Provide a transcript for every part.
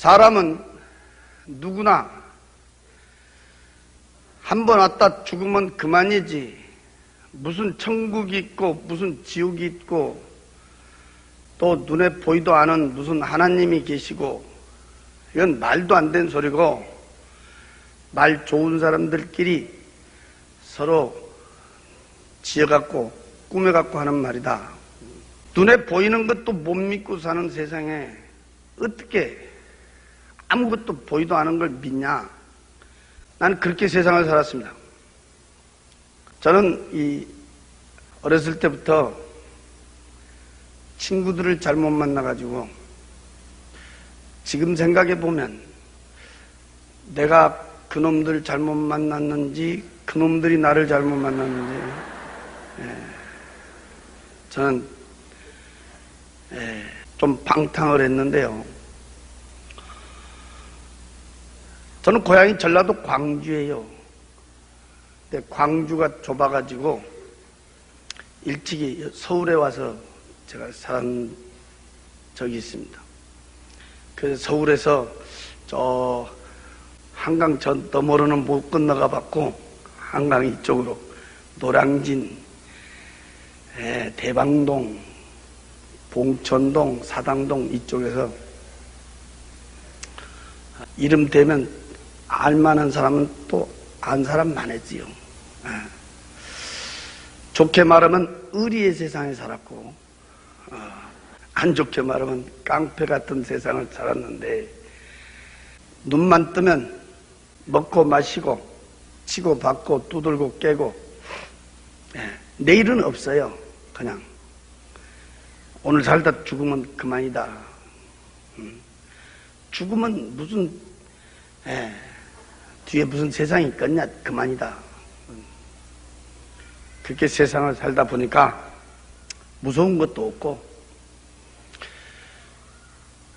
사람은 누구나 한 번 왔다 죽으면 그만이지 무슨 천국이 있고 무슨 지옥이 있고 또 눈에 보이도 않은 무슨 하나님이 계시고 이건 말도 안 되는 소리고 말 좋은 사람들끼리 서로 지어갖고 꾸며갖고 하는 말이다. 눈에 보이는 것도 못 믿고 사는 세상에 어떻게 아무것도 보이도 않은 걸 믿냐? 나는 그렇게 세상을 살았습니다. 저는 어렸을 때부터 친구들을 잘못 만나가지고 지금 생각해보면 내가 그놈들 잘못 만났는지 그놈들이 나를 잘못 만났는지 저는 좀 방탕을 했는데요. 저는 고향이 전라도 광주예요. 근데 광주가 좁아가지고 일찍이 서울에 와서 제가 산 적이 있습니다. 그래서 서울에서 저 한강 전 너머로는 못 건너가 봤고 한강 이쪽으로 노량진, 대방동, 봉천동, 사당동 이쪽에서 이름 되면 알만한 사람은 또 안 사람 많았지요. 좋게 말하면 의리의 세상에 살았고 안 좋게 말하면 깡패 같은 세상을 살았는데 눈만 뜨면 먹고 마시고 치고 받고 두들고 깨고 내일은 없어요. 그냥 오늘 살다 죽으면 그만이다. 죽으면 무슨 뒤에 무슨 세상이 있겠냐 그만이다. 그렇게 세상을 살다 보니까 무서운 것도 없고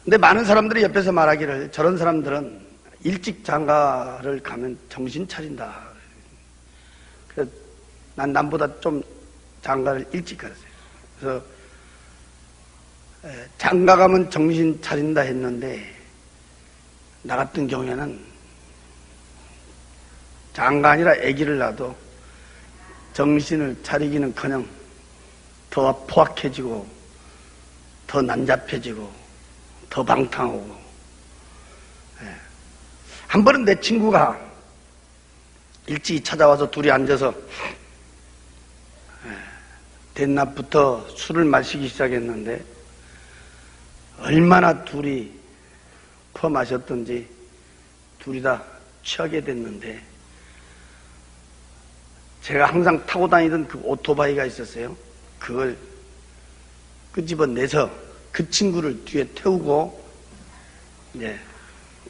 근데 많은 사람들이 옆에서 말하기를 저런 사람들은 일찍 장가를 가면 정신 차린다. 그래서 난 남보다 좀 장가를 일찍 갔어요. 그래서 장가 가면 정신 차린다 했는데 나 같은 경우에는 장가 아니라 아기를 낳아도 정신을 차리기는커녕 더 포악해지고 더 난잡해지고 더 방탕하고 한 번은 내 친구가 일찍 찾아와서 둘이 앉아서 대낮부터 술을 마시기 시작했는데 얼마나 둘이 퍼마셨던지 둘이 다 취하게 됐는데 제가 항상 타고 다니던 그 오토바이가 있었어요. 그걸 끄집어내서 그 친구를 뒤에 태우고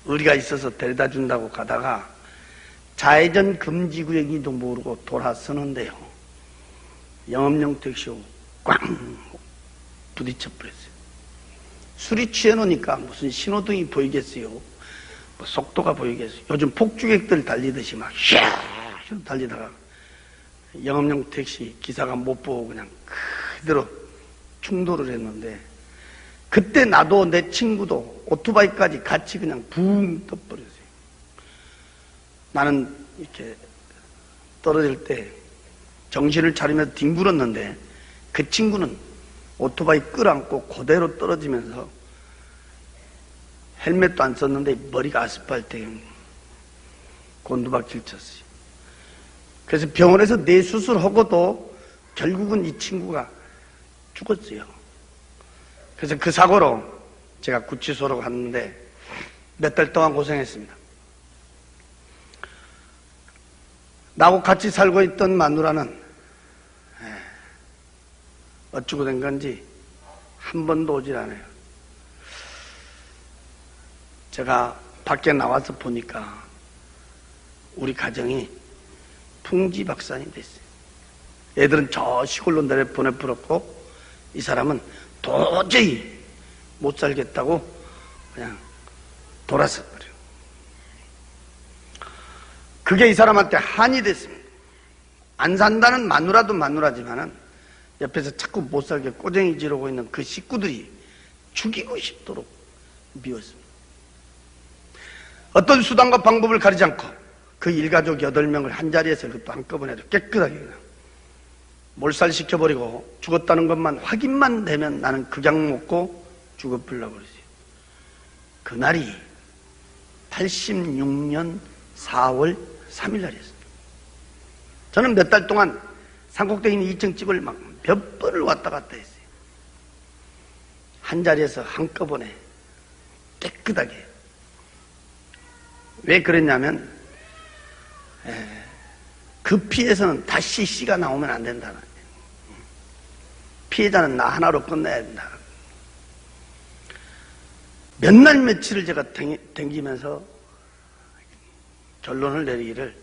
의리가 있어서 데려다 준다고 가다가 좌회전 금지구역인지도 모르고 돌아서는데요. 영업용 택시하고 꽝 부딪혀 버렸어요. 술이 취해놓으니까 무슨 신호등이 보이겠어요. 뭐 속도가 보이겠어요. 요즘 폭주객들 달리듯이 막 슉 달리다가 영업용 택시 기사가 못 보고 그냥 그대로 충돌을 했는데 그때 나도 내 친구도 오토바이까지 같이 그냥 붕 떠버렸어요. 나는 이렇게 떨어질 때 정신을 차리면서 뒹굴었는데 그 친구는 오토바이 끌어안고 그대로 떨어지면서 헬멧도 안 썼는데 머리가 아스팔트에 곤두박질 쳤어요. 그래서 병원에서 뇌수술하고도 결국은 이 친구가 죽었어요. 그래서 그 사고로 제가 구치소로 갔는데 몇 달 동안 고생했습니다. 나하고 같이 살고 있던 마누라는 어쩌고 된 건지 한 번도 오질 않아요. 제가 밖에 나와서 보니까 우리 가정이 풍지박산이 됐어요. 애들은 저 시골로 내려 보내버렸고 이 사람은 도저히 못 살겠다고 그냥 돌아서 버려요. 그게 이 사람한테 한이 됐습니다. 안 산다는 마누라도 마누라지만은 옆에서 자꾸 못 살게 꼬쟁이 지르고 있는 그 식구들이 죽이고 싶도록 미웠습니다. 어떤 수단과 방법을 가리지 않고 그 일가족 8명을 한 자리에서 그것도 한꺼번에 깨끗하게 그냥 몰살시켜버리고 죽었다는 것만 확인만 되면 나는 극약 먹고 죽어버리려고 그러지. 그날이 86년 4월 3일 날이었습니다. 저는 몇 달 동안 산꼭대기 있는 2층 집을 막 몇 번을 왔다 갔다 했어요. 한 자리에서 한꺼번에 깨끗하게. 왜 그랬냐면 그 피해서는 다시 씨가 나오면 안 된다는 거예요. 피해자는 나 하나로 끝내야 된다. 몇 날 며칠을 제가 댕기면서 결론을 내리기를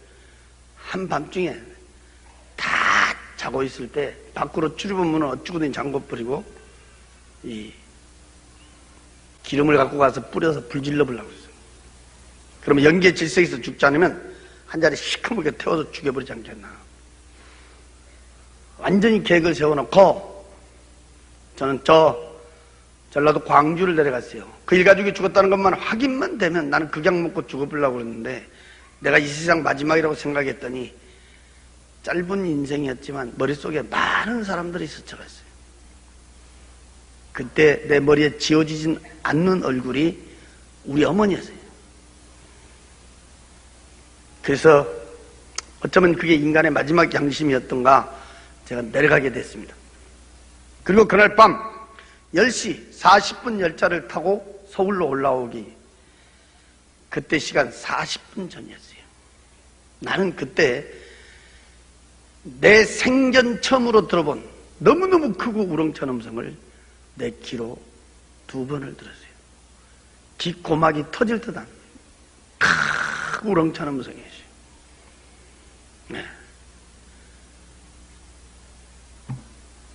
한밤중에 다 자고 있을 때 밖으로 출입문 문을 어쩌고든 잠궈버리고 이 기름을 갖고 가서 뿌려서 불 질러보려고 했어요. 그러면 연기의 질색에서 죽지 않으면 한 자리 시커멓게 태워서 죽여버리지 않겠나. 완전히 계획을 세워놓고 저는 전라도 광주를 내려갔어요. 그 일가족이 죽었다는 것만 확인만 되면 나는 극약 먹고 죽어보려고 그랬는데 내가 이 세상 마지막이라고 생각했더니 짧은 인생이었지만 머릿속에 많은 사람들이 스쳐갔어요. 그때 내 머리에 지워지진 않는 얼굴이 우리 어머니였어요. 그래서 어쩌면 그게 인간의 마지막 양심이었던가 제가 내려가게 됐습니다. 그리고 그날 밤 10시 40분 열차를 타고 서울로 올라오기 그때 시간 40분 전이었어요. 나는 그때 내 생전 처음으로 들어본 너무너무 크고 우렁찬 음성을 내 귀로 2번을 들었어요. 귓고막이 터질 듯한 크고 우렁찬 음성이었어요. 네.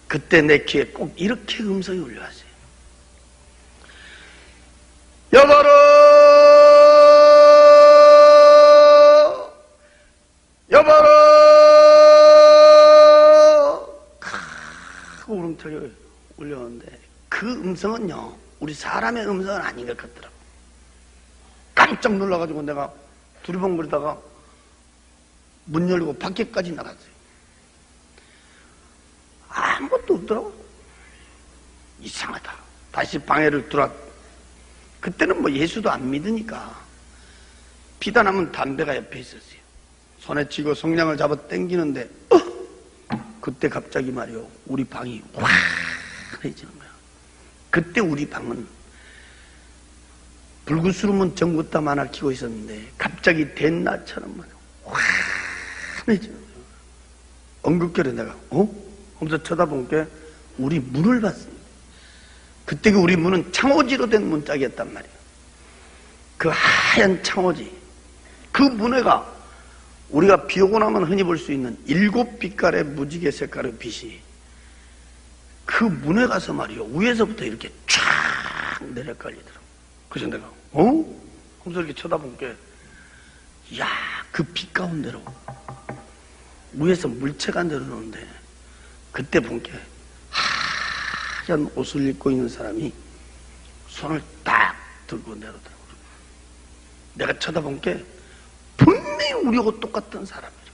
그때 내 귀에 꼭 이렇게 음성이 울려왔어요. 여보로 여보로 크고 우렁차게 울려오는데 그 음성은요 우리 사람의 음성은 아닌 것 같더라고. 깜짝 놀라가지고 내가 두리번거리다가 문 열고 밖에까지 나갔어요. 아무것도 없더라고. 이상하다. 다시 방에를 들어왔. 그때는 뭐 예수도 안 믿으니까 비단하면 담배가 옆에 있었어요. 손에 쥐고 성냥을 잡아 당기는데 그때 갑자기 말이요 우리 방이 환해지는 거야. 그때 우리 방은 불구스름은 전구땀 하나 끼고 있었는데 갑자기 된나처럼 말이요 환해지는 거야. 엉극결에 내가 하면서 쳐다본 게 우리 문을 봤습니다. 그때 그 우리 문은 창호지로 된 문짝이었단 말이에요. 그 하얀 창호지, 그 문에가 우리가 비 오고 나면 흔히 볼 수 있는 7빛깔의 무지개 색깔의 빛이 그 문에 가서 말이요 위에서부터 이렇게 쫙 내려깔리더라고. 그래서 내가 하면서 이렇게 쳐다본 게 야, 그 빛 가운데로 위에서 물체가 내려오는데 그때 본 게 하얀 옷을 입고 있는 사람이 손을 딱 들고 내려오더라고요. 내가 쳐다본 게 분명히 우리하고 똑같은 사람이에요.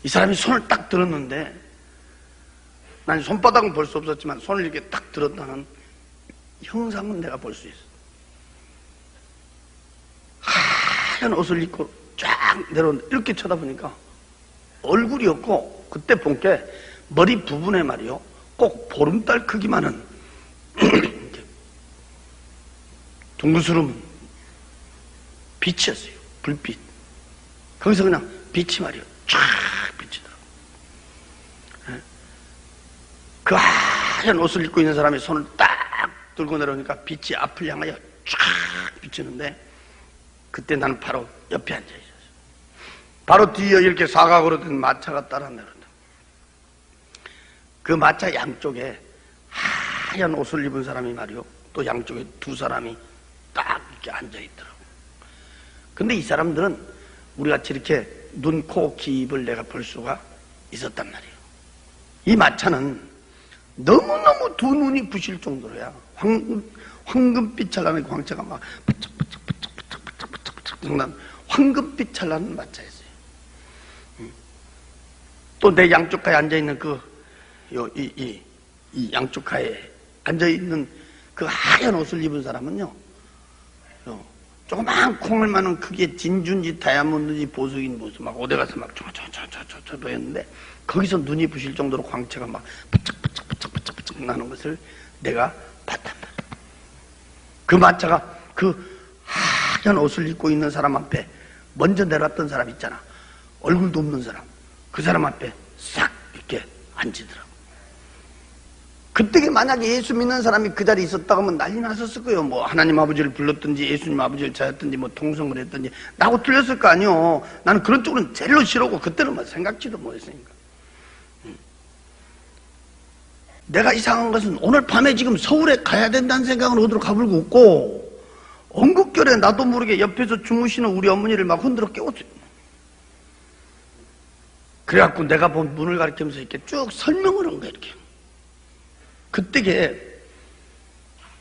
이 사람이 손을 딱 들었는데 난 손바닥은 볼 수 없었지만 손을 이렇게 딱 들었다는 형상은 내가 볼 수 있어. 하얀 옷을 입고 쫙 내려오는데 이렇게 쳐다보니까 얼굴이 없고 그때 본 게 머리 부분에 말이요 꼭 보름달 크기만한 둥그스름 빛이었어요. 불빛. 거기서 그냥 빛이 말이요 쫙 비치더라고요. 그 하얀 옷을 입고 있는 사람이 손을 딱 들고 내려오니까 빛이 앞을 향하여 쫙 비치는데 그때 나는 바로 옆에 앉아 있었어요. 바로 뒤에 이렇게 사각으로 된 마차가 따라 내려온다. 그 마차 양쪽에 하얀 옷을 입은 사람이 말이요 또 양쪽에 2 사람이 딱 이렇게 앉아 있더라고요. 근데 이 사람들은 우리같이 이렇게 눈, 코, 귀, 입을 내가 볼 수가 있었단 말이에요. 이 마차는 너무너무 두 눈이 부실 정도로야. 황금빛 찬란한 광채가 막 부쩍부쩍 황금빛 찬란한 마차였어요. 또 내 양쪽 가에 앉아있는 이 양쪽 가에 앉아있는 그 하얀 옷을 입은 사람은요, 조그마한 콩알만한 크기의 진주인지 다이아몬드인지 보석인 모습 막 어디 가서 막 저 보였는데, 거기서 눈이 부실 정도로 광채가 막 부쩍부쩍 나는 것을 내가 봤단 말이야. 그 마차가 그 하얀 옷을 입고 있는 사람 앞에 먼저 내려왔던 사람 있잖아. 얼굴도 없는 사람. 그 사람 앞에 싹 이렇게 앉으더라고. 그때 만약에 예수 믿는 사람이 그 자리에 있었다고 하면 난리 났었을 거예요. 뭐 하나님 아버지를 불렀든지 예수님 아버지를 찾았든지 뭐 통성을 했든지 나하고 틀렸을 거 아니요. 나는 그런 쪽으로는 제일로 싫어하고 그때는 뭐 생각지도 못했으니까. 내가 이상한 것은 오늘 밤에 지금 서울에 가야 된다는 생각은 어디로 가불고 없고, 언급결에 나도 모르게 옆에서 주무시는 우리 어머니를 막 흔들어 깨웠어요. 그래갖고 내가 본 문을 가리키면서 이렇게 쭉 설명을 한 거야, 이렇게. 그때게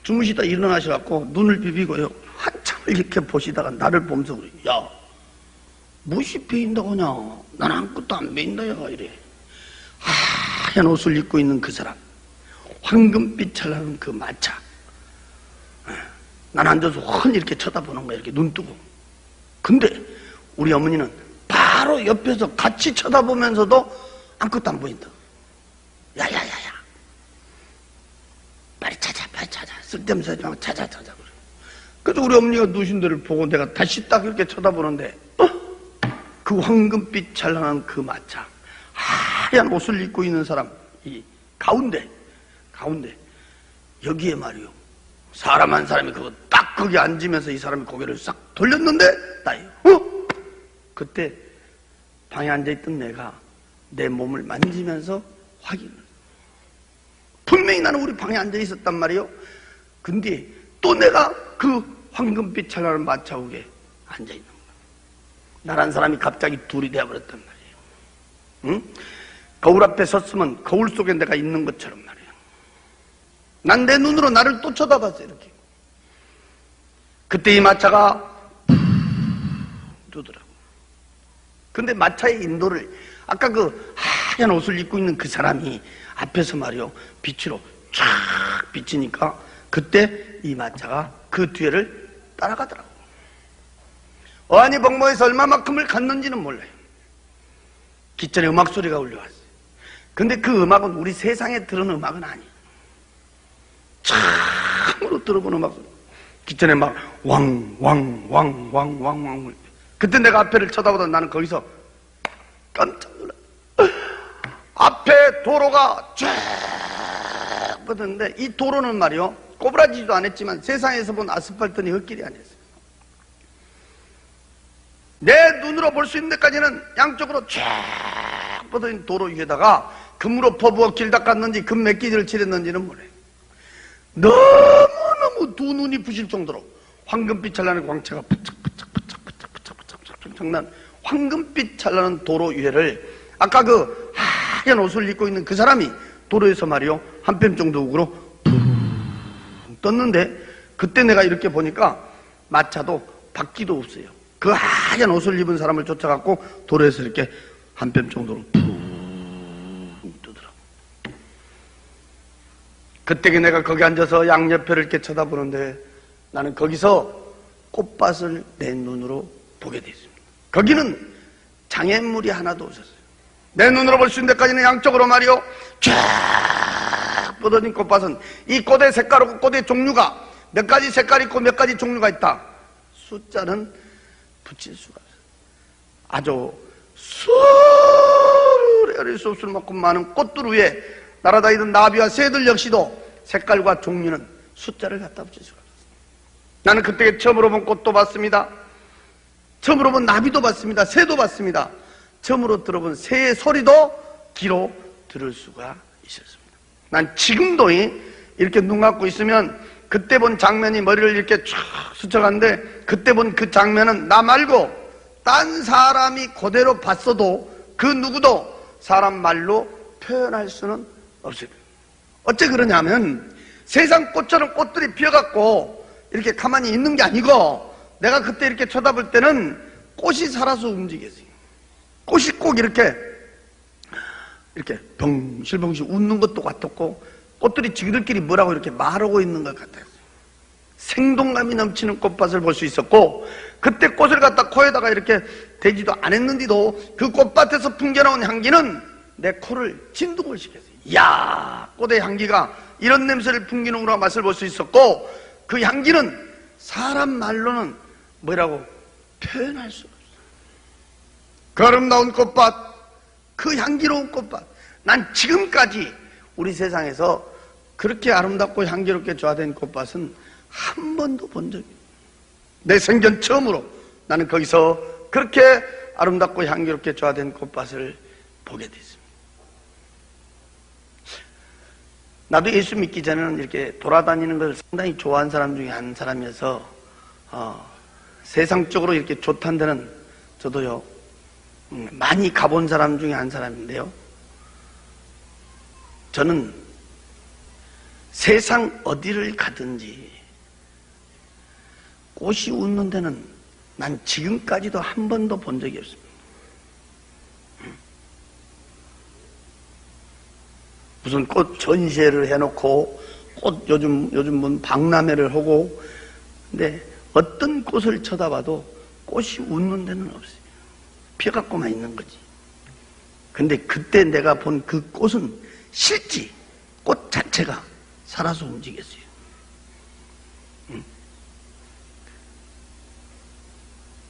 주무시다 일어나셔갖고 눈을 비비고요, 한참을 이렇게 보시다가 나를 보면서 그래. 야, 무엇이 베인다고 하냐? 난 아무것도 안 베인다, 야, 이래. 하얀 옷을 입고 있는 그 사람, 황금빛 찬란한 그 마차. 난 앉아서 훤히 이렇게 쳐다보는 거야, 이렇게 눈 뜨고. 근데 우리 어머니는 바로 옆에서 같이 쳐다보면서도 아무것도 안 보인다. 야야야야, 빨리 찾아. 쓸데없는 소리 말고 찾아. 그래. 그래서 우리 어머니가 누신 데를 보고 내가 다시 딱 이렇게 쳐다보는데, 그 황금빛 찬란한 그 마차, 하얀 옷을 입고 있는 사람, 이 가운데 여기에 말이요, 사람 한 사람이 그거 딱 거기 앉으면서 이 사람이 고개를 싹 돌렸는데 나예요. 그때 방에 앉아있던 내가 내 몸을 만지면서 확인을. 분명히 나는 우리 방에 앉아있었단 말이에요. 근데 또 내가 그 황금빛 찬란한 마차옥에 앉아있는 거야. 나란 사람이 갑자기 둘이 되어버렸단 말이에요. 응? 거울 앞에 섰으면 거울 속에 내가 있는 것처럼 말이에요. 난 내 눈으로 나를 또 쳐다봤어, 이렇게. 그때 이 마차가 뜨더라고. 근데 마차의 인도를, 아까 그 하얀 옷을 입고 있는 그 사람이 앞에서 말이요, 빛으로 쫙 비치니까 그때 이 마차가 그 뒤를 따라가더라고. 어안이 벙벙해서 얼마만큼을 갔는지는 몰라요. 기천에 음악 소리가 울려왔어요. 근데 그 음악은 우리 세상에 들은 음악은 아니에요. 참으로 들어본 음악 소리. 기천에 막 왕. 그때 내가 앞에를 쳐다보다 나는 거기서 깜짝 놀라. 앞에 도로가 쫙 뻗었는데, 이 도로는 말이요, 꼬부라지도 않았지만 세상에서 본 아스팔트니 흙길이 아니었어요. 내 눈으로 볼 수 있는 데까지는 양쪽으로 쫙 뻗어진 도로 위에다가 금으로 퍼부어 길 닦았는지 금 몇 기를 칠했는지는 몰라요. 너무너무 두 눈이 부실 정도로 황금빛 찬란한 광채가 부쩍부쩍 난 황금빛 찬란한 도로 위에를, 아까 그 하얀 옷을 입고 있는 그 사람이 도로에서 말이요, 한 뼘 정도 우으로 붕 떴는데, 그때 내가 이렇게 보니까 마차도 바퀴도 없어요. 그 하얀 옷을 입은 사람을 쫓아갖고 도로에서 이렇게 한 뼘 정도로 붕 뜨더라고. 그때 내가 거기 앉아서 양옆에를 이렇게 쳐다보는데, 나는 거기서 꽃밭을 내 눈으로 보게 됐습니다. 거기는 장애물이 하나도 없었어요. 내 눈으로 볼 수 있는 데까지는 양쪽으로 말이요, 쫙 뻗어진 꽃밭은 이 꽃의 색깔하고 꽃의 종류가 몇 가지 색깔이 있고 몇 가지 종류가 있다. 숫자는 붙일 수가 없어요. 아주 수레를 수 없을 만큼 많은 꽃들 위에 날아다니던 나비와 새들 역시도 색깔과 종류는 숫자를 갖다 붙일 수가 없어요. 나는 그때 처음으로 본 꽃도 봤습니다. 처음으로 본 나비도 봤습니다. 새도 봤습니다. 처음으로 들어본 새의 소리도 귀로 들을 수가 있었습니다. 난 지금도 이렇게 눈 감고 있으면 그때 본 장면이 머리를 이렇게 쫙 스쳐가는데, 그때 본 그 장면은 나 말고 딴 사람이 그대로 봤어도 그 누구도 사람 말로 표현할 수는 없어요. 어째 그러냐면 세상 꽃처럼 꽃들이 피어갖고 이렇게 가만히 있는 게 아니고 내가 그때 이렇게 쳐다볼 때는 꽃이 살아서 움직였어요. 꽃이 꼭 이렇게 벙실벙실 웃는 것도 같았고 꽃들이 지들끼리 뭐라고 이렇게 말하고 있는 것 같아요. 생동감이 넘치는 꽃밭을 볼 수 있었고 그때 꽃을 갖다 코에다가 이렇게 대지도 안 했는데도 그 꽃밭에서 풍겨나온 향기는 내 코를 진동을 시켰어요. 이야, 꽃의 향기가 이런 냄새를 풍기는구나 맛을 볼 수 있었고 그 향기는 사람 말로는 뭐라고 표현할 수가 없어요. 그 아름다운 꽃밭, 그 향기로운 꽃밭, 난 지금까지 우리 세상에서 그렇게 아름답고 향기롭게 조화된 꽃밭은 한 번도 본 적이 없어요. 내 생전 처음으로 나는 거기서 그렇게 아름답고 향기롭게 조화된 꽃밭을 보게 됐습니다. 나도 예수 믿기 전에는 이렇게 돌아다니는 걸 상당히 좋아하는 사람 중에 한 사람이어서 세상적으로 이렇게 좋다는 데는 저도요 많이 가본 사람 중에 한 사람인데요, 저는 세상 어디를 가든지 꽃이 웃는 데는 난 지금까지도 한 번도 본 적이 없습니다. 무슨 꽃 전시회를 해놓고 꽃 요즘 뭐 박람회를 하고, 근데 어떤 꽃을 쳐다봐도 꽃이 웃는 데는 없어요. 피어갖고만 있는 거지. 근데 그때 내가 본 그 꽃은 실제 꽃 자체가 살아서 움직였어요.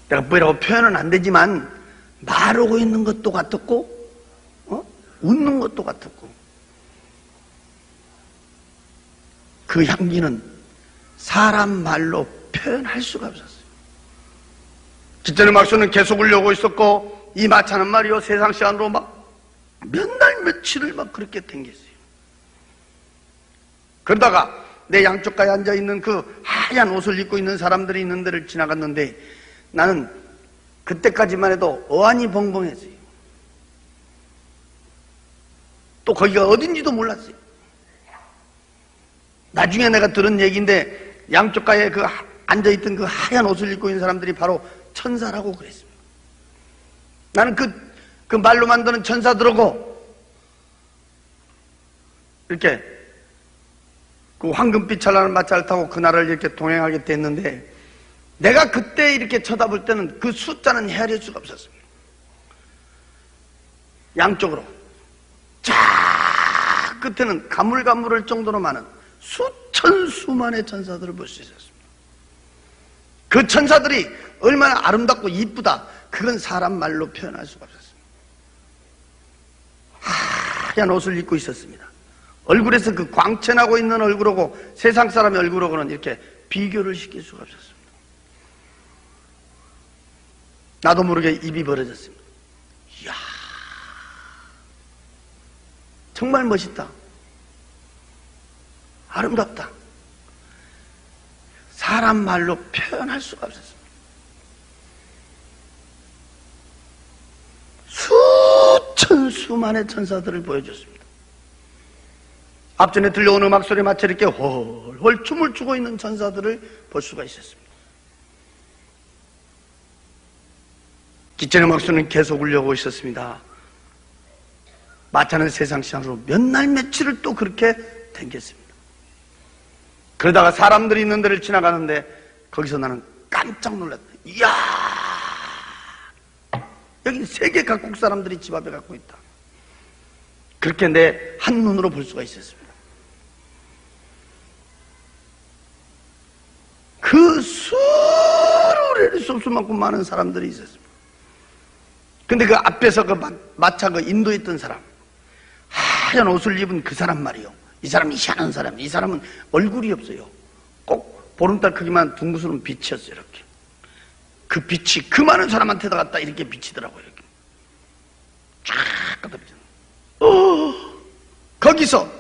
내가 뭐라고 표현은 안 되지만 말하고 있는 것도 같았고 웃는 것도 같았고, 그 향기는 사람 말로 표현할 수가 없었어요. 기전의 막수는 계속 울려오고 있었고 이 마차는 말이요 세상 시간으로 막 몇 날 며칠을 막 그렇게 댕겼어요. 그러다가 내 양쪽가에 앉아있는 그 하얀 옷을 입고 있는 사람들이 있는 데를 지나갔는데 나는 그때까지만 해도 어안이 벙벙했어요. 또 거기가 어딘지도 몰랐어요. 나중에 내가 들은 얘기인데 양쪽가에 그 앉아있던 그 하얀 옷을 입고 있는 사람들이 바로 천사라고 그랬습니다. 나는 그 말로 만드는 천사들하고 이렇게 그 황금빛 찬란한 마차를 타고 그날을 이렇게 동행하게 됐는데 내가 그때 이렇게 쳐다볼 때는 그 숫자는 헤아릴 수가 없었습니다. 양쪽으로 쫙 끝에는 가물가물할 정도로 많은 수천 수만의 천사들을 볼 수 있었습니다. 그 천사들이 얼마나 아름답고 이쁘다, 그건 사람 말로 표현할 수가 없었습니다. 하얀 옷을 입고 있었습니다. 얼굴에서 그 광채나고 있는 얼굴하고 세상 사람의 얼굴하고는 이렇게 비교를 시킬 수가 없었습니다. 나도 모르게 입이 벌어졌습니다. 이야, 정말 멋있다, 아름답다. 사람 말로 표현할 수가 없었습니다. 수천 수만의 천사들을 보여줬습니다. 앞전에 들려오는 음악 소리에 맞춰 이렇게 홀홀 춤을 추고 있는 천사들을 볼 수가 있었습니다. 기전의 음악소리는 계속 울려오고 있었습니다. 마차는 세상 시간으로 몇 날 며칠을 또 그렇게 댕겼습니다. 그러다가 사람들이 있는 데를 지나가는데 거기서 나는 깜짝 놀랐다. 이야, 여기 세계 각국 사람들이 집 앞에 갖고 있다. 그렇게 내 한눈으로 볼 수가 있었습니다. 그 수를 쏠 수만큼 많은 사람들이 있었습니다. 근데 그 앞에서 그 마차 그 인도했던 사람, 하얀 옷을 입은 그 사람 말이요, 이 사람이 희한한 사람이에요. 이 사람은 얼굴이 없어요. 꼭 보름달 크기만 둥그스는 빛이었어요. 이렇게 그 빛이 그 많은 사람한테 갖다 이렇게 비치더라고요. 이렇게 쫙 갖다 비쳤어요. 거기서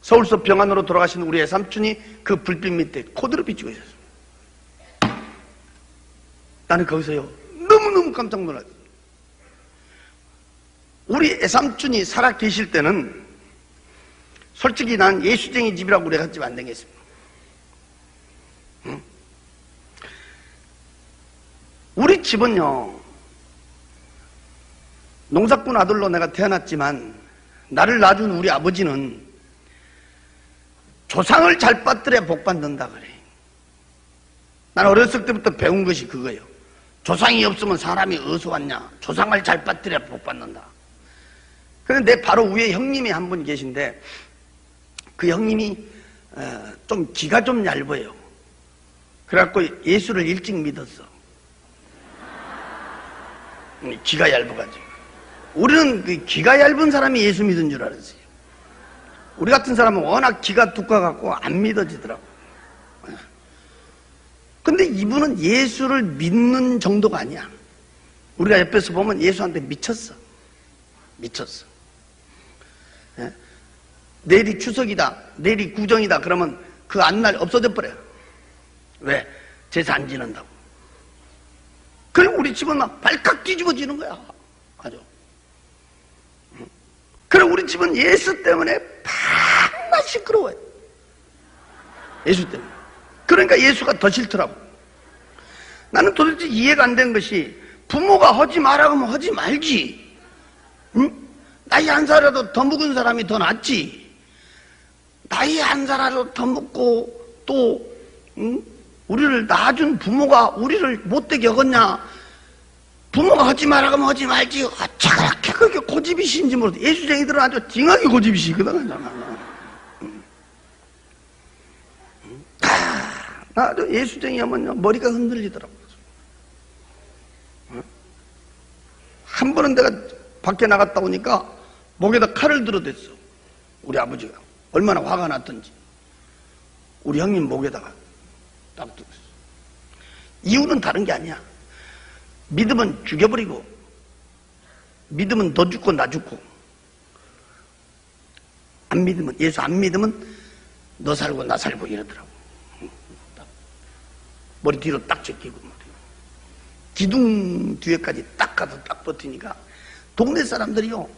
서울서 병안으로 돌아가신 우리 애삼촌이 그 불빛 밑에 코드로 비치고 있었습니다. 나는 거기서요 너무너무 깜짝 놀랐어요. 우리 애삼촌이 살아 계실 때는 솔직히 난 예수쟁이 집이라고 그래 갔지만 안 되겠습니다. 응? 우리 집은요, 농사꾼 아들로 내가 태어났지만 나를 낳아준 우리 아버지는 조상을 잘 받들어야 복 받는다 그래. 난 어렸을 때부터 배운 것이 그거예요. 조상이 없으면 사람이 어디서 왔냐? 조상을 잘 받들어야 복 받는다. 그런데 내 바로 위에 형님이 한 분 계신데 그 형님이 좀 기가 좀 얇아요. 그래갖고 예수를 일찍 믿었어. 기가 얇아가지고. 우리는 그 기가 얇은 사람이 예수 믿은 줄 알았어요. 우리 같은 사람은 워낙 기가 두꺼워갖고 안 믿어지더라고. 근데 이분은 예수를 믿는 정도가 아니야. 우리가 옆에서 보면 예수한테 미쳤어. 미쳤어. 내일이 추석이다, 내일이 구정이다 그러면 그 안날 없어져 버려요. 왜? 제사 안 지낸다고. 그럼 우리 집은 막 발칵 뒤집어지는 거야. 아주. 그럼 우리 집은 예수 때문에 밤낮 시끄러워요. 예수 때문에. 그러니까 예수가 더 싫더라고. 나는 도대체 이해가 안 된 것이 부모가 하지 말라고 하면 하지 말지. 응? 나이 한 살이라도 더 먹은 사람이 더 낫지. 나이 한 살이라도 더 먹고 또 응? 우리를 낳아준 부모가 우리를 못되게 하겠냐. 부모가 하지 말라고 하면 하지 말지. 저렇게 그렇게 고집이신지 모르겠어. 예수쟁이들은 아주 징하게 고집이시거든. 나도 예수쟁이 하면 머리가 흔들리더라고. 한 번은 내가 밖에 나갔다 오니까 목에다 칼을 들어댔어. 우리 아버지가. 얼마나 화가 났던지. 우리 형님 목에다가 딱 들었어. 이유는 다른 게 아니야. 믿으면 죽여버리고, 믿으면 너 죽고 나 죽고, 안 믿으면, 예수 안 믿으면 너 살고 나 살고 이러더라고. 머리 뒤로 딱 제끼고, 기둥 뒤에까지 딱 가서 딱 버티니까 동네 사람들이요,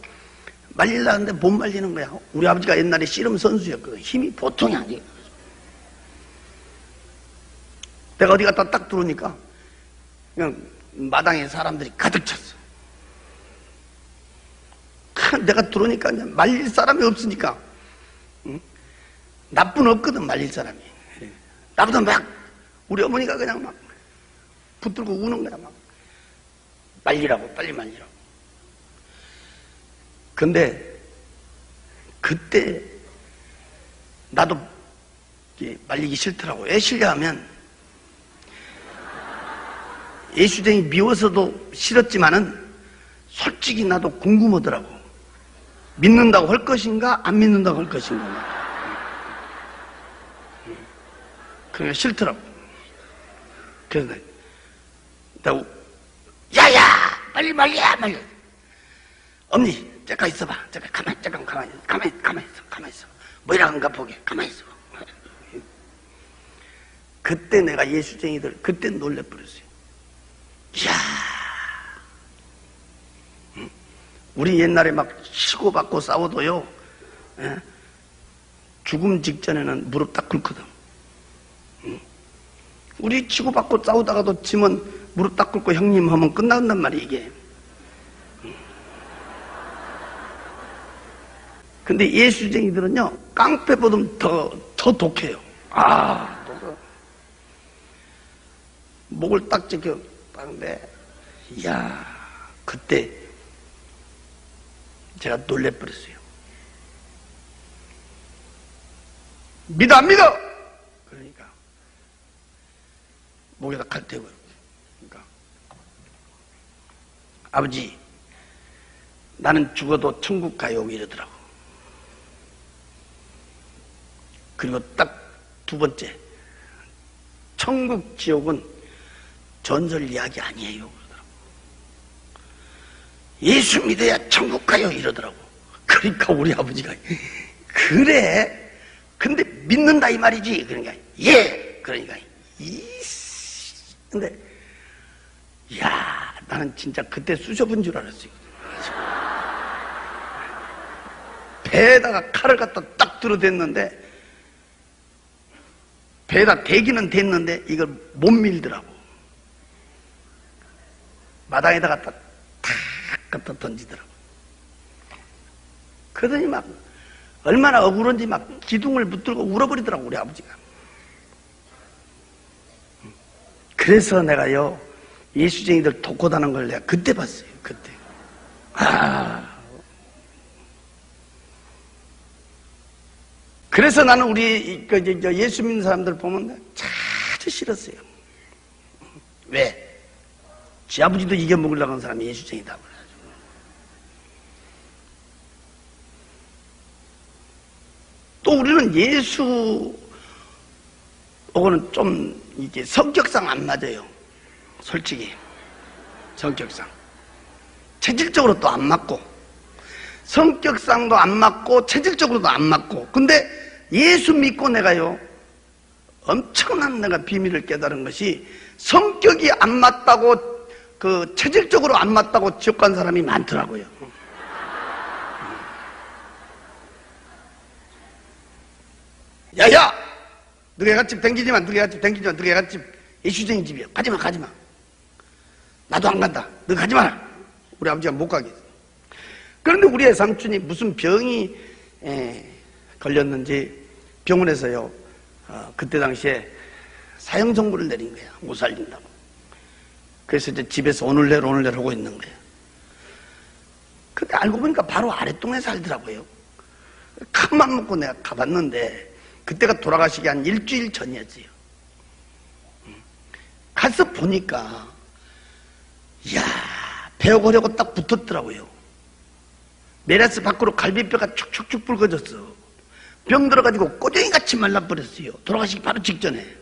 말리려는데 못 말리는 거야. 우리 아버지가 옛날에 씨름 선수였거든. 힘이 보통이 아니에요. 내가 어디 갔다 딱 들어오니까 그냥 마당에 사람들이 가득 찼어. 내가 들어오니까 말릴 사람이 없으니까, 응? 나쁜 없거든 말릴 사람이. 나보다 막 우리 어머니가 그냥 막 붙들고 우는 거야. 막 말리라고, 빨리 말리라고. 근데 그때 나도 말리기 싫더라고. 왜 싫냐면 예수쟁이 미워서도 싫었지만은 솔직히 나도 궁금하더라고. 믿는다고 할 것인가 안 믿는다고 할 것인가. 그러니까 싫더라고. 그래서 내가 야야 빨리 말려 말려. 엄니 잠깐 있어봐. 잠깐 가만히 있어. 뭐이라 한가 보게. 가만히 있어. 그때 내가 예수쟁이들 그때 놀래버렸어요. 이야, 우리 옛날에 막 치고받고 싸워도요, 죽음 직전에는 무릎 딱 꿇거든. 우리 치고받고 싸우다가도 지면 무릎 딱 꿇고 형님 하면 끝난단 말이야, 이게. 근데 예수쟁이들은요, 깡패보다 더 독해요. 독해. 목을 딱 제껴. 근데 이야, 그때 제가 놀래버렸어요. 믿어 안 믿어? 그러니까 목에다 칼 대고, 그러니까 아버지 나는 죽어도 천국 가요 이러더라고. 그리고 딱 두 번째, 천국 지옥은 전설 이야기 아니에요 그러더라고. 예수 믿어야 천국 가요 이러더라고. 그러니까 우리 아버지가 그래? 근데 믿는다 이 말이지? 그러니까 예. 그러니까 근데 야, 나는 진짜 그때 쑤셔본 줄 알았어요. 배에다가 칼을 갖다 딱 들어댔는데 배에다 대기는 됐는데 이걸 못 밀더라고. 마당에다가 탁 갖다 던지더라고. 그러더니 막 얼마나 억울한지 막 기둥을 붙들고 울어버리더라고, 우리 아버지가. 그래서 내가요, 예수쟁이들 독고다는 걸 내가 그때 봤어요, 그때. 그래서 나는 우리 예수 믿는 사람들 보면 아주 싫었어요. 왜? 지 아버지도 이겨먹으려고 하는 사람이 예수쟁이다. 또 우리는 예수하고는 좀 이게 성격상 안 맞아요. 솔직히. 성격상. 체질적으로 또 안 맞고, 성격상도 안 맞고, 체질적으로도 안 맞고. 근데 예수 믿고 내가요, 엄청난 내가 비밀을 깨달은 것이 성격이 안 맞다고, 체질적으로 안 맞다고 지옥 간 사람이 많더라고요. 야야! 너희 애갓집 댕기지마, 너희 애갓집 댕기지마, 너희 애갓집 예수쟁이 집이야. 가지마, 가지마. 나도 안 간다. 너 가지마라. 우리 아버지가 못 가게 했어. 그런데 우리 애삼촌이 무슨 병이 걸렸는지 병원에서요, 그때 당시에 사형선고를 내린 거야. 못 살린다고. 그래서 이제 집에서 오늘 내로 하고 있는 거야. 근데 알고 보니까 바로 아랫동네 살더라고요. 큰맘 먹고 내가 가봤는데 그때가 돌아가시기 한 일주일 전이었지요. 가서 보니까 이야, 배어거려고 딱 붙었더라고요. 메라스 밖으로 갈비뼈가 축축축 붉어졌어. 병 들어가지고 꼬쟁이같이 말라버렸어요. 돌아가시기 바로 직전에.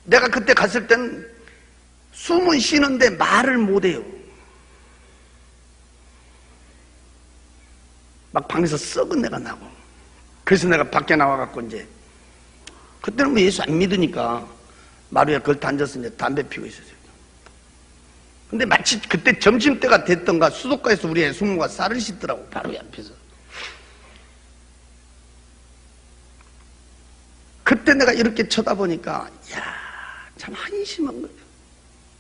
내가 그때 갔을 땐 숨은 쉬는데 말을 못해요. 막 방에서 썩은 내가 나고. 그래서 내가 밖에 나와갖고 이제, 그때는 뭐 예수 안 믿으니까 마루에 걸터 앉아서 이제 담배 피우고 있었어요. 근데 마치 그때 점심때가 됐던가 수도가에서 우리 애숙모가 쌀을 씻더라고, 바로 옆에서. 그때 내가 이렇게 쳐다보니까, 이야, 참 한심한 거예요.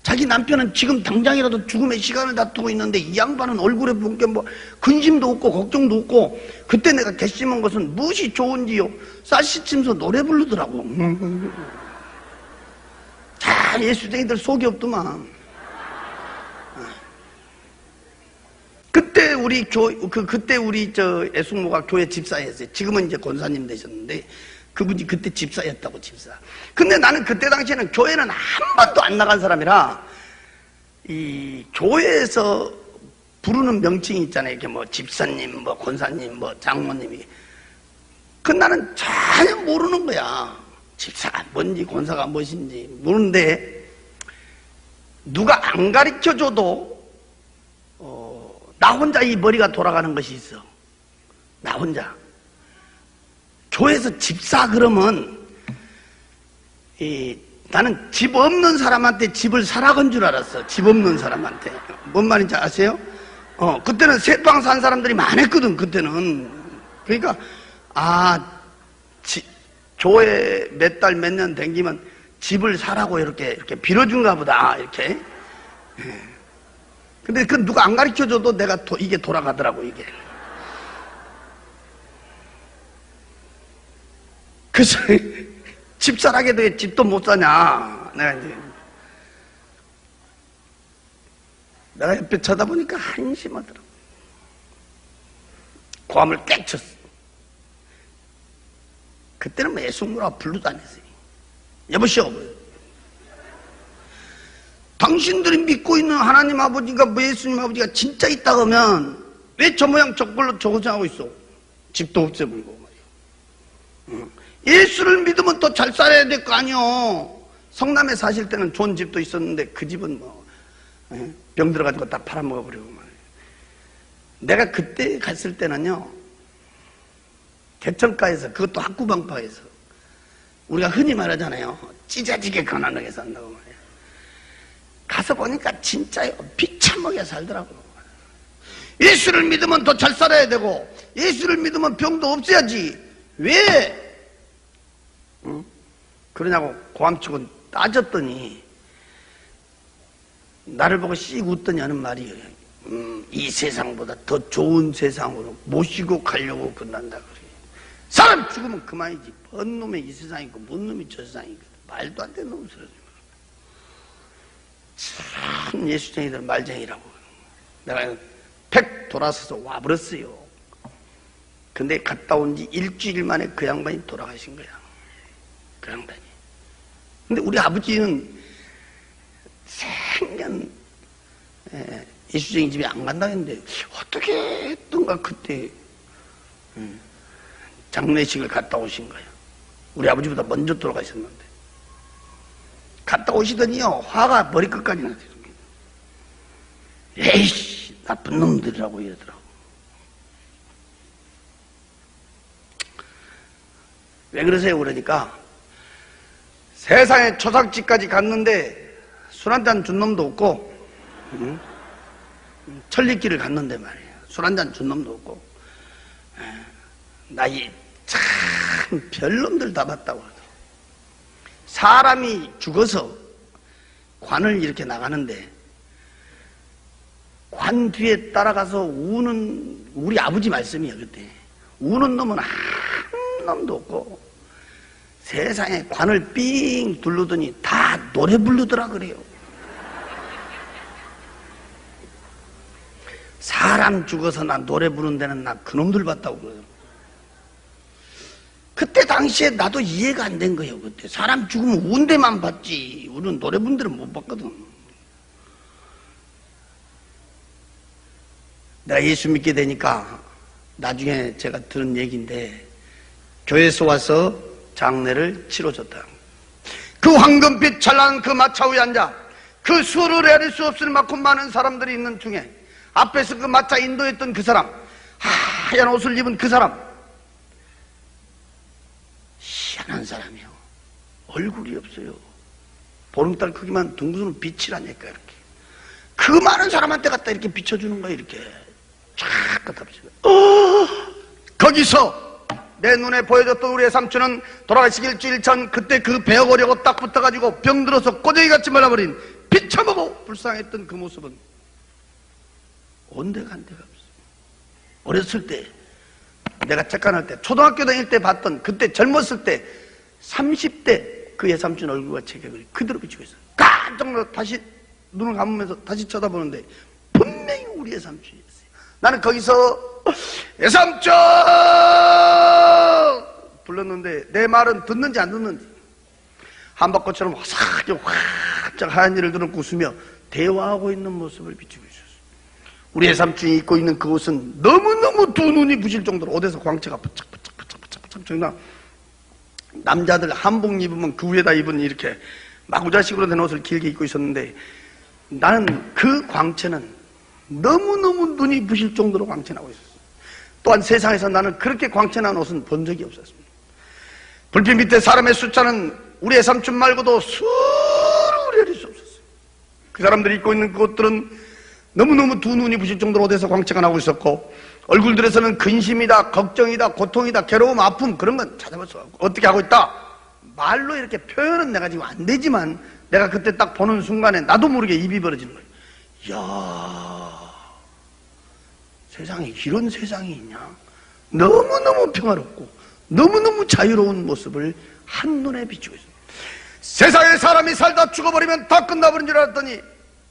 자기 남편은 지금 당장이라도 죽음의 시간을 다투고 있는데 이 양반은 얼굴에 본 게 뭐 근심도 없고 걱정도 없고. 그때 내가 결심한 것은 무엇이 좋은지요, 쌀 씻으면서 노래 부르더라고. 다 예수쟁이들 속이 없더만. 그때 우리 애숙모가 교회 집사였어요. 지금은 이제 권사님 되셨는데 그분이 그때 집사였다고, 집사. 근데 나는 그때 당시에는 교회는 한 번도 안 나간 사람이라, 이 교회에서 부르는 명칭이 있잖아요. 이렇게 뭐 집사님, 뭐 권사님, 뭐 장모님이. 그 나는 전혀 모르는 거야. 집사가 뭔지 권사가 무엇인지 모르는데, 누가 안 가르쳐줘도 나 혼자 이 머리가 돌아가는 것이 있어. 나 혼자. 교회에서 집사 그러면 나는 집 없는 사람한테 집을 사라 건 줄 알았어. 집 없는 사람한테. 뭔 말인지 아세요? 그때는 새방 산 사람들이 많았거든, 그때는. 그러니까 교회 몇 달 몇 년 댕기면 집을 사라고 이렇게 빌어준가 보다, 이렇게. 근데 그 누가 안 가르쳐줘도 내가 이게 돌아가더라고, 이게. 그래서 집사라게도 왜 집도 못 사냐. 내가 옆에 쳐다보니까 한심하더라고. 고함을 깨쳤어. 그때는 뭐 애숙모라고 부르도 안 했어요. 여보시오, 당신들이 믿고 있는 하나님 아버지가, 뭐 예수님 아버지가 진짜 있다 그러면 왜 저 모양 저걸로 저거하고 있어? 집도 없애버리고 말이야. 예수를 믿으면 또 잘 살아야 될 거 아니요. 성남에 사실 때는 좋은 집도 있었는데 그 집은 뭐 병 들어가지고 다 팔아먹어버리고 말이야. 내가 그때 갔을 때는요, 개천가에서, 그것도 학구방파에서 우리가 흔히 말하잖아요, 찢어지게 가난하게 산다고 말이야. 가서 보니까 진짜요, 비참하게 살더라고요. 예수를 믿으면 더 잘 살아야 되고 예수를 믿으면 병도 없어야지 왜 그러냐고 고함치고 따졌더니 나를 보고 씩 웃더니 하는 말이 이 세상보다 더 좋은 세상으로 모시고 가려고 끝난다 그래. 사람 죽으면 그만이지. 뭔 놈의 이 세상이고 뭔 놈이 저 세상이고 말도 안 되는 놈을 쓰러지고. 참 예수쟁이들 말쟁이라고. 내가 팩 돌아서서 와버렸어요. 근데 갔다 온 지 일주일 만에 그 양반이 돌아가신 거야. 그 양반이. 근데 우리 아버지는 생년 예수쟁이 집에 안 간다 했는데 어떻게 했던가 그때 장례식을 갔다 오신 거예요. 우리 아버지보다 먼저 돌아가셨는데 갔다 오시더니요 화가 머리끝까지 나더라고요. 에이씨 나쁜 놈들이라고 이러더라고. 왜 그러세요? 그러니까 세상에 초상집까지 갔는데 술 한잔 준 놈도 없고 천리길을 갔는데 말이에요. 술 한잔 준 놈도 없고 나이 참 별놈들 다 봤다고 하더라고요. 사람이 죽어서 관을 이렇게 나가는데 관 뒤에 따라가서 우는 우리 아버지 말씀이에요. 그때 우는 놈은 한 놈도 없고 세상에 관을 삥 둘르더니 다 노래 부르더라 그래요. 사람 죽어서 나 노래 부르는 데는 나 그놈들 봤다고 그래요. 그때 당시에 나도 이해가 안 된 거예요. 그때 사람 죽으면 운 데만 봤지 우리는 노래 부르는 데는 못 봤거든. 내가 예수 믿게 되니까 나중에 제가 들은 얘기인데 교회에서 와서 장례를 치러줬다. 그 황금빛 찬란한 그 마차 위에 앉아 그 수를 헤아릴 수 없을 만큼 많은 사람들이 있는 중에 앞에서 그 마차 인도했던 그 사람, 하얀 옷을 입은 그 사람, 희한한 사람이요. 얼굴이 없어요. 보름달 크기만 둥근 빛이라니까 이렇게. 그 많은 사람한테 갖다 이렇게 비춰주는 거야 이렇게. 쫙 갖다 비춰. 거기서 내 눈에 보여줬던 우리의 삼촌은 돌아가시기 일주일 전 그때 그 베어거려고 딱 붙어가지고 병들어서 꼬쟁이같이 말라버린 비쳐보고 불쌍했던 그 모습은 온데가 한 데가 없어. 어렸을 때 내가 책간할 때 초등학교 다닐 때 봤던 그때 젊었을 때 30대 그 예삼촌 얼굴과 체격을 그대로 비추고 있어. 깜짝 놀라 다시 눈을 감으면서 다시 쳐다보는데 분명히 우리 예삼촌이었어요. 나는 거기서 예삼촌 불렀는데 내 말은 듣는지 안 듣는지 한바꽃처럼 화사하게 활짝 하얀 일을 들은 웃으며 대화하고 있는 모습을 비추고 있었어요. 우리 예삼촌이 입고 있는 그 옷은 너무너무 두 눈이 부실 정도로 옷에서 광채가 부착 정말 남자들 한복 입으면 그 위에다 입은 이렇게 마구자식으로 된 옷을 길게 입고 있었는데 나는 그 광채는 너무너무 눈이 부실 정도로 광채나고 있었어요. 또한 세상에서 나는 그렇게 광채난 옷은 본 적이 없었습니다. 불빛 밑에 사람의 숫자는 우리 예삼촌 말고도 수를 헤아릴 수 없었어요. 그 사람들이 입고 있는 그 옷들은 너무너무 두 눈이 부실 정도로 옷에서 광채가 나고 있었고 얼굴들에서는 근심이다, 걱정이다, 고통이다, 괴로움, 아픔 그런 건 찾아볼 수 없고 어떻게 하고 있다? 말로 이렇게 표현은 내가 지금 안 되지만 내가 그때 딱 보는 순간에 나도 모르게 입이 벌어지는 거예요. 이야, 세상에 이런 세상이 있냐? 너무너무 평화롭고 너무너무 자유로운 모습을 한눈에 비추고 있습니다. 세상에 사람이 살다 죽어버리면 다 끝나버린 줄 알았더니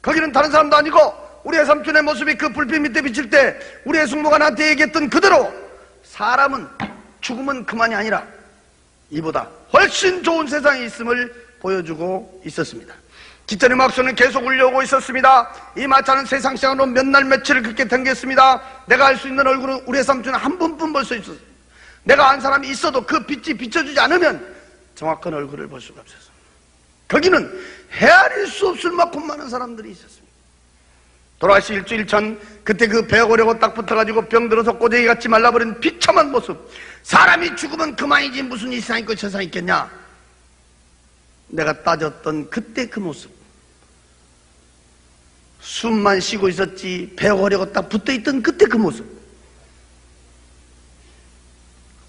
거기는 다른 사람도 아니고 우리의 삼촌의 모습이 그 불빛 밑에 비칠 때 우리의 숙모가 나한테 얘기했던 그대로 사람은 죽으면 그만이 아니라 이보다 훨씬 좋은 세상이 있음을 보여주고 있었습니다. 기차의 막소는 계속 울려오고 있었습니다. 이 마차는 세상 시간으로 몇 날 며칠을 그렇게 당겼습니다. 내가 알 수 있는 얼굴은 우리의 삼촌은 한 번뿐 볼 수 있었어요. 내가 안 사람이 있어도 그 빛이 비춰주지 않으면 정확한 얼굴을 볼 수가 없었어요. 거기는 헤아릴 수 없을 만큼 많은 사람들이 있었습니다. 돌아가시 일주일 전 그때 그 베어거려고 딱 붙어가지고 병들어서 꼬쟁이같이 말라버린 비참한 모습. 사람이 죽으면 그만이지 무슨 이 세상 있고 저 세상 있겠냐. 내가 따졌던 그때 그 모습. 숨만 쉬고 있었지 배워가려고 딱 붙어있던 그때 그 모습.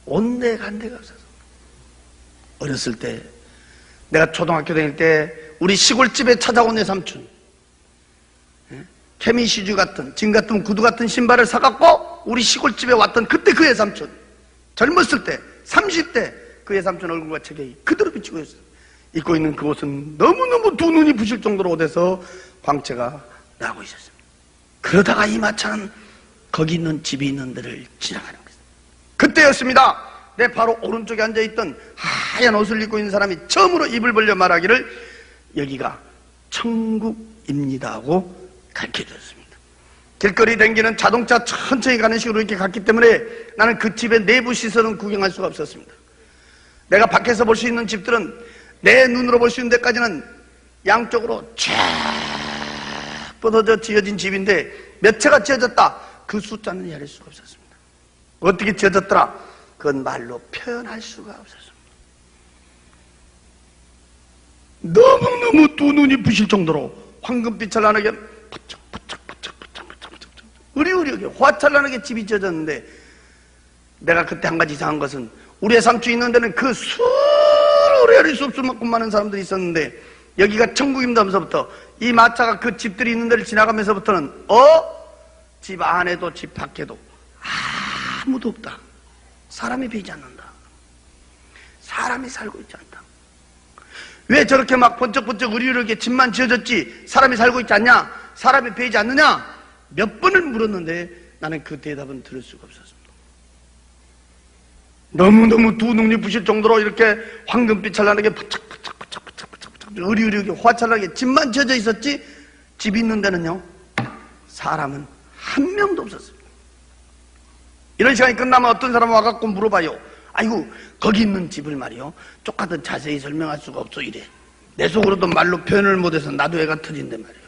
온데간데가 없어서. 어렸을 때 내가 초등학교 다닐 때 우리 시골집에 찾아온 내 삼촌, 케미시주 같은 진 같은 구두 같은 신발을 사갖고 우리 시골집에 왔던 그때 그 외삼촌, 젊었을 때 30대 그 외삼촌 얼굴과 체격이 그대로 비치고 있어요. 입고 있는 그 옷은 너무너무 두 눈이 부실 정도로 옷에서 광채가 나고 있었습니다. 그러다가 이 마차는 거기 있는 집이 있는 데를 지나가는 거예요. 그때였습니다. 내 바로 오른쪽에 앉아있던 하얀 옷을 입고 있는 사람이 처음으로 입을 벌려 말하기를 여기가 천국입니다 하고 가르쳐줬습니다. 길거리 댕기는 자동차 천천히 가는 식으로 이렇게 갔기 때문에 나는 그 집의 내부 시설은 구경할 수가 없었습니다. 내가 밖에서 볼 수 있는 집들은 내 눈으로 볼 수 있는 데까지는 양쪽으로 쫙 뻗어져 지어진 집인데 몇 채가 지어졌다, 그 숫자는 헤아릴 수가 없었습니다. 어떻게 지어졌더라? 그건 말로 표현할 수가 없었습니다. 너무너무 두 눈이 부실 정도로 황금빛 찬란하게 으리으리하게 화찬란하게 집이 지어졌는데, 내가 그때 한 가지 이상한 것은 우리의 삼촌이 있는 데는 그 수를 헤아릴 수 없을 만큼 많은 사람들이 있었는데 여기가 천국입니다 하면서부터 이 마차가 그 집들이 있는 데를 지나가면서부터는 집 안에도 집 밖에도 아무도 없다. 사람이 보이지 않는다. 사람이 살고 있지 않다. 왜 저렇게 막 번쩍번쩍 으리으리하게 집만 지어졌지 사람이 살고 있지 않냐? 사람이 보이지 않느냐? 몇 번을 물었는데 나는 그 대답은 들을 수가 없었습니다. 너무너무 두 눈이 부실 정도로 이렇게 황금빛 찬란하게 번쩍번쩍번쩍번쩍번쩍 으리으리하게 화찬하게 집만 지어져 있었지 집이 있는 데는요 사람은 한 명도 없었습니다. 이런 시간이 끝나면 어떤 사람은 와갖고 물어봐요. 아이고 거기 있는 집을 말이요 쪽하듯 자세히 설명할 수가 없어 이래. 내 속으로도 말로 표현을 못해서 나도 애가 터진대 말이에요.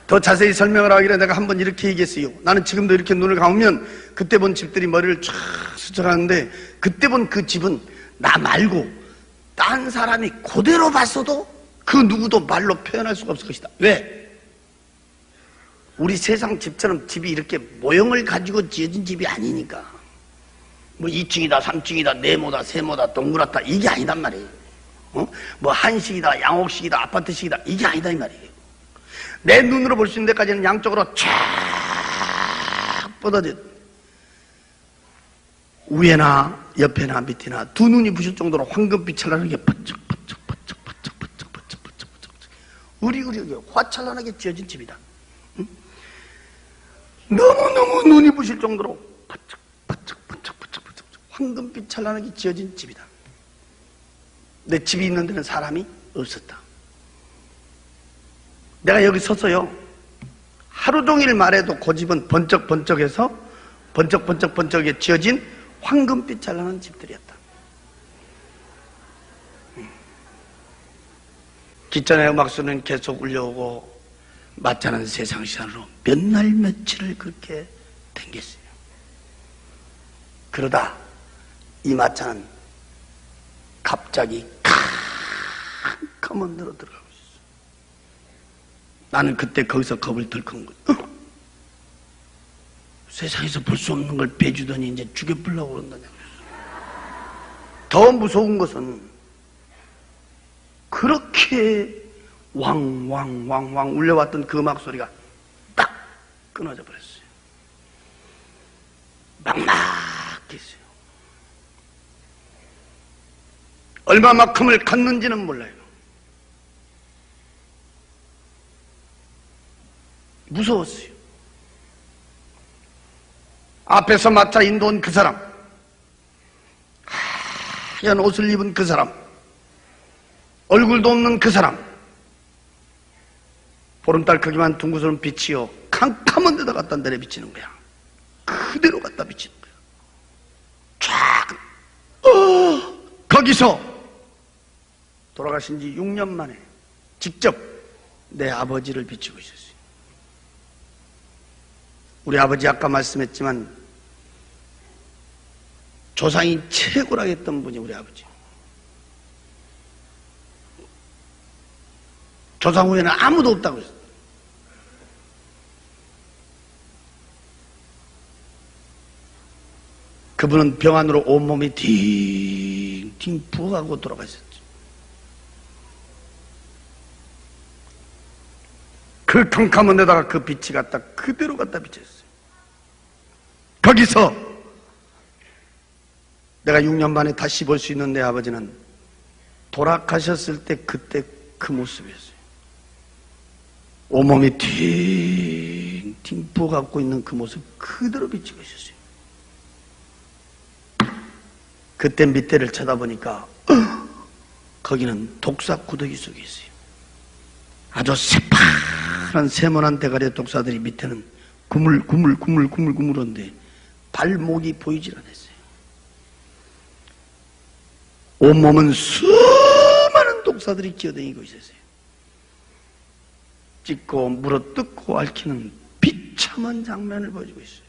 더 자세히 설명을 하기를 내가 한번 이렇게 얘기했어요. 나는 지금도 이렇게 눈을 감으면 그때 본 집들이 머리를 쫙 스쳐가는데 그때 본 그 집은 나 말고 딴 사람이 그대로 봤어도 그 누구도 말로 표현할 수가 없을 것이다. 왜? 우리 세상 집처럼 집이 이렇게 모형을 가지고 지어진 집이 아니니까. 뭐 2층이다 3층이다 네모다 세모다 동그랗다 이게 아니단 말이에요. 뭐 한식이다 양옥식이다 아파트식이다 이게 아니다 이 말이에요. 내 눈으로 볼 수 있는 데까지는 양쪽으로 쫙 뻗어져 위에나 옆에나 밑에나 두 눈이 부실 정도로 황금빛 찬란하게 번쩍번쩍번쩍번쩍번쩍번쩍번쩍 으리으리하게 화찬란하게 지어진 집이다. 너무너무 눈이 부실 정도로 번쩍번쩍번쩍번쩍 황금빛 찬란하게 지어진 집이다. 내 집이 있는 데는 사람이 없었다. 내가 여기 서서요 하루 종일 말해도 그 집은 번쩍번쩍해서 번쩍번쩍번쩍하게 지어진 황금빛 찬란한 집들이었다. 기전의 음악수는 계속 울려오고 마차는 세상 시간으로 몇 날 며칠을 그렇게 댕겼어요. 그러다 이 마차는 갑자기 캄캄한 데로 들어가고 있었어요. 나는 그때 거기서 겁을 덜컥 거예요. 세상에서 볼 수 없는 걸 빼주더니 이제 죽여보려고 그런다냐고. 더 무서운 것은 그렇게 왕왕왕왕 울려왔던 그 음악 소리가 딱 끊어져 버렸어요. 막막했어요. 얼마만큼을 갔는지는 몰라요. 무서웠어요. 앞에서 마차 인도온 그 사람, 하얀 옷을 입은 그 사람, 얼굴도 없는 그 사람, 보름달 크기만 둥그스런 빛이요 캄캄한 데다 갖다 내려 비치는 거야. 그대로 갖다 비치는 거야. 쫙 거기서 돌아가신 지 6년 만에 직접 내 아버지를 비치고 있었어요. 우리 아버지 아까 말씀했지만 조상이 최고라고 했던 분이 우리 아버지. 조상 후에는 아무도 없다고 했어요. 그분은 병안으로 온몸이 팅팅 부어가고 돌아가셨죠. 그 캄캄한 데다가 그 빛이 갖다 그대로 갖다 비쳤어요. 거기서 내가 6년 만에 다시 볼 수 있는 내 아버지는 돌아가셨을 때 그때 그 모습이었어요. 온몸이 팅팅 부어갖고 있는 그 모습 그대로 비치고 있었어요. 그때 밑에를 쳐다보니까 거기는 독사 구더기 속에 있어요. 아주 새파란 세모난 대가리의 독사들이 밑에는 구물구물한데 발목이 보이질 않았어요. 온몸은 수많은 독사들이 기어다니고 있었어요. 찢고 물어뜯고 앓히는 비참한 장면을 보여주고 있어요.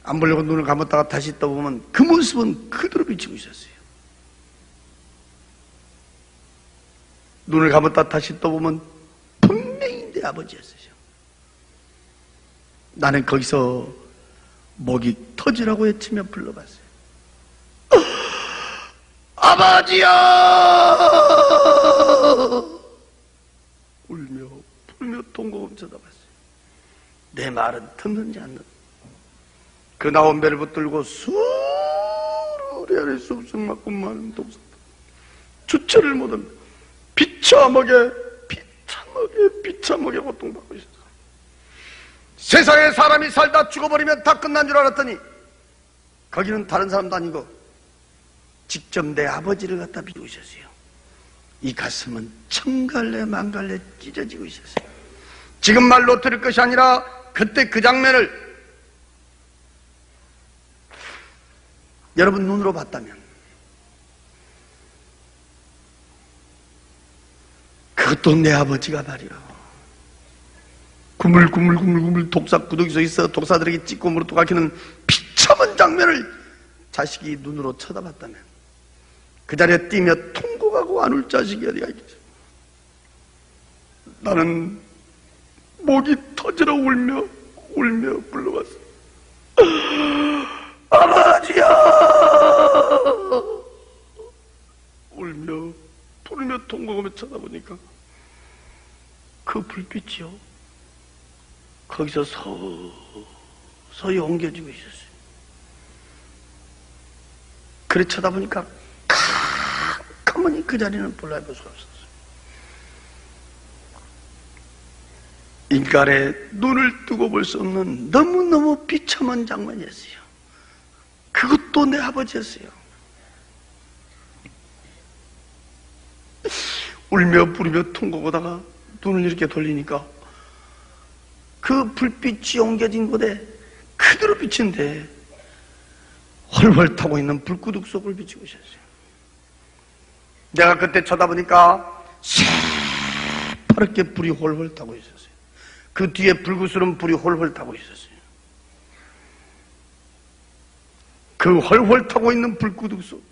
안 보려고 눈을 감았다가 다시 떠보면 그 모습은 그대로 비치고 있었어요. 눈을 감았다 다시 떠보면 분명히 내 아버지였어요. 나는 거기서 목이 터지라고 외치며 불러봤어요. 아버지야! 울며 불며 통곡을 쳐다봤어요. 내 말은 듣는지 안 듣는지. 그 나온 배를 붙들고 수리 아래 쑥쑥 맞고 많은 독사들 주체를 못합니다. 비참하게 고통받고 있었어요. 세상에 사람이 살다 죽어버리면 다 끝난 줄 알았더니 거기는 다른 사람도 아니고 직접 내 아버지를 갖다 비우고 있었어요. 이 가슴은 천갈래 만갈래 찢어지고 있었어요. 지금 말로 들을 것이 아니라 그때 그 장면을 여러분 눈으로 봤다면 그것도 내 아버지가 말이야. 구물구물 독사 구더기 속에 있어 독사들에게 찢고 물어뜯고 앓히는 비참한 장면을 자식이 눈으로 쳐다봤다면 그 자리에 뛰며 통곡하고 안 울 자식이 어디가 있겠어. 나는 목이 터지러 울며 불러봤어. 아버지야! 울며 부르며 통곡하며 쳐다보니까 그 불빛이요 거기서 서서히 옮겨지고 있었어요. 그래 쳐다보니까 가만히 그 자리는 불러볼 수가 없었어요. 인간의 눈을 뜨고 볼 수 없는 너무너무 비참한 장면이었어요. 그것도 내 아버지였어요. 울며 부르며 통곡하다가 눈을 이렇게 돌리니까 그 불빛이 옮겨진 곳에 그대로 비친데 훨훨 타고 있는 불구둑 속을 비치고 있었어요. 내가 그때 쳐다보니까 새파랗게 불이 훨훨 타고 있었어요. 그 뒤에 불구스러운 불이 훨훨 타고 있었어요. 그 훨훨 타고 있는 불구둑 속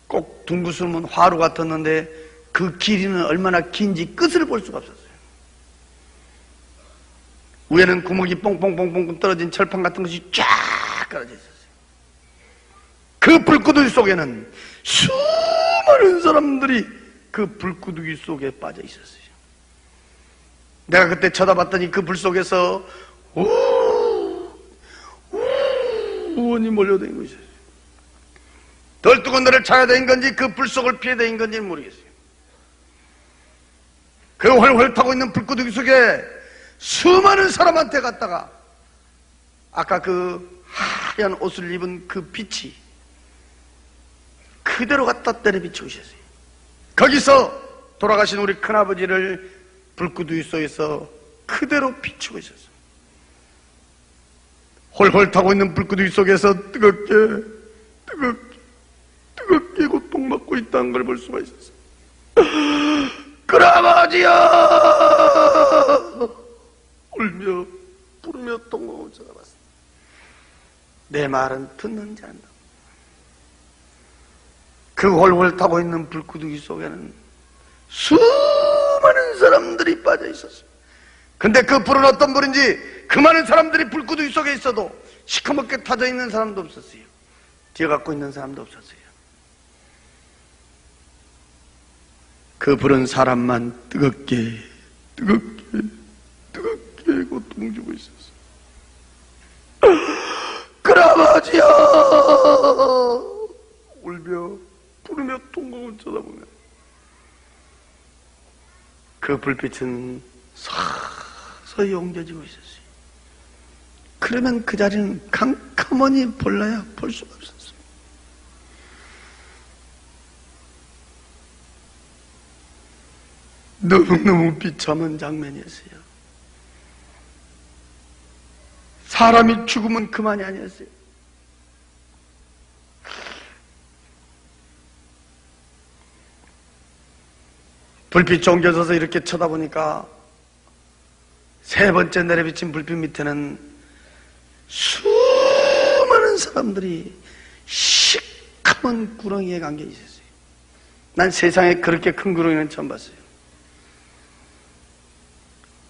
꼭 둥그스름은 화로 같았는데 그 길이는 얼마나 긴지 끝을 볼 수가 없었어요. 위에는 구멍이 뽕뽕뽕뽕 떨어진 철판 같은 것이 쫙 깔아져 있었어요. 그 불구덩이 속에는 수많은 사람들이 그 불구덩이 속에 빠져 있었어요. 내가 그때 쳐다봤더니 그 불 속에서 우원이 몰려다니고 있었어요. 덜 뜨거운 데를 차야 되는 건지 그 불 속을 피해야 되는 건지는 모르겠어요. 그 훨훨 타고 있는 불구덩이 속에 수많은 사람한테 갔다가 아까 그 하얀 옷을 입은 그 빛이 그대로 갖다 때려 비추고 있었어요. 거기서 돌아가신 우리 큰아버지를 불구덩이 속에서 그대로 비추고 있었어요. 훨훨 타고 있는 불구덩이 속에서 뜨겁게 고통받고 있다는 걸 볼 수가 있었어요. 큰아버지야! 울며 부르며 통곡을 쳐다봤어요. 내 말은 듣는지 안다. 그 홀홀 타고 있는 불구덩이 속에는 수많은 사람들이 빠져 있었어요. 근데 그 불은 어떤 불인지 그 많은 사람들이 불구덩이 속에 있어도 시커멓게 타져 있는 사람도 없었어요. 뛰어갖고 있는 사람도 없었어요. 그 불은 사람만 뜨겁게 고통 주고 있었어요. 그라바지야 울며 부르며 통곡을 쳐다보면 그 불빛은 서서히 옮겨지고 있었어요. 그러면 그 자리는 캄캄하니 볼라야 볼 수가 없었어요. 너무너무 비참한 장면이었어요. 사람이 죽으면 그만이 아니었어요. 불빛이 옮겨져서 이렇게 쳐다보니까 세 번째 내려비친 불빛 밑에는 수많은 사람들이 시커먼 구렁이에 감겨 있었어요. 난 세상에 그렇게 큰 구렁이는 처음 봤어요.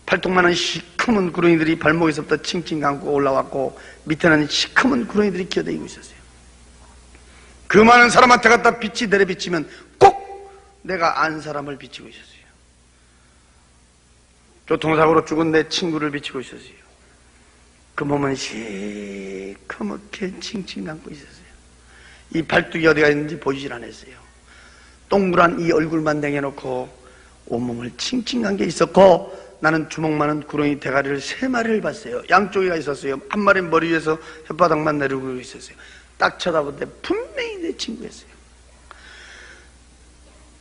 팔뚝만한 시커먼 구렁이들이 발목에서부터 칭칭 감고 올라왔고 밑에는 시커먼 구렁이들이 기어다니고 있었어요. 그 많은 사람한테 갖다 빛이 내려비치면 꼭 내가 안 사람을 비치고 있었어요. 교통사고로 죽은 내 친구를 비치고 있었어요. 그 몸은 시커멓게 칭칭 감고 있었어요. 이 팔뚝이 어디가 있는지 보이질 않았어요. 동그란 이 얼굴만 내려놓고 온몸을 칭칭 감겨 있었고 나는 주먹만한 구렁이 대가리를 3마리를 봤어요. 양쪽에가 있었어요. 한 마리는 머리 위에서 혓바닥만 내리고 있었어요. 딱 쳐다볼 때 분명히 내 친구였어요.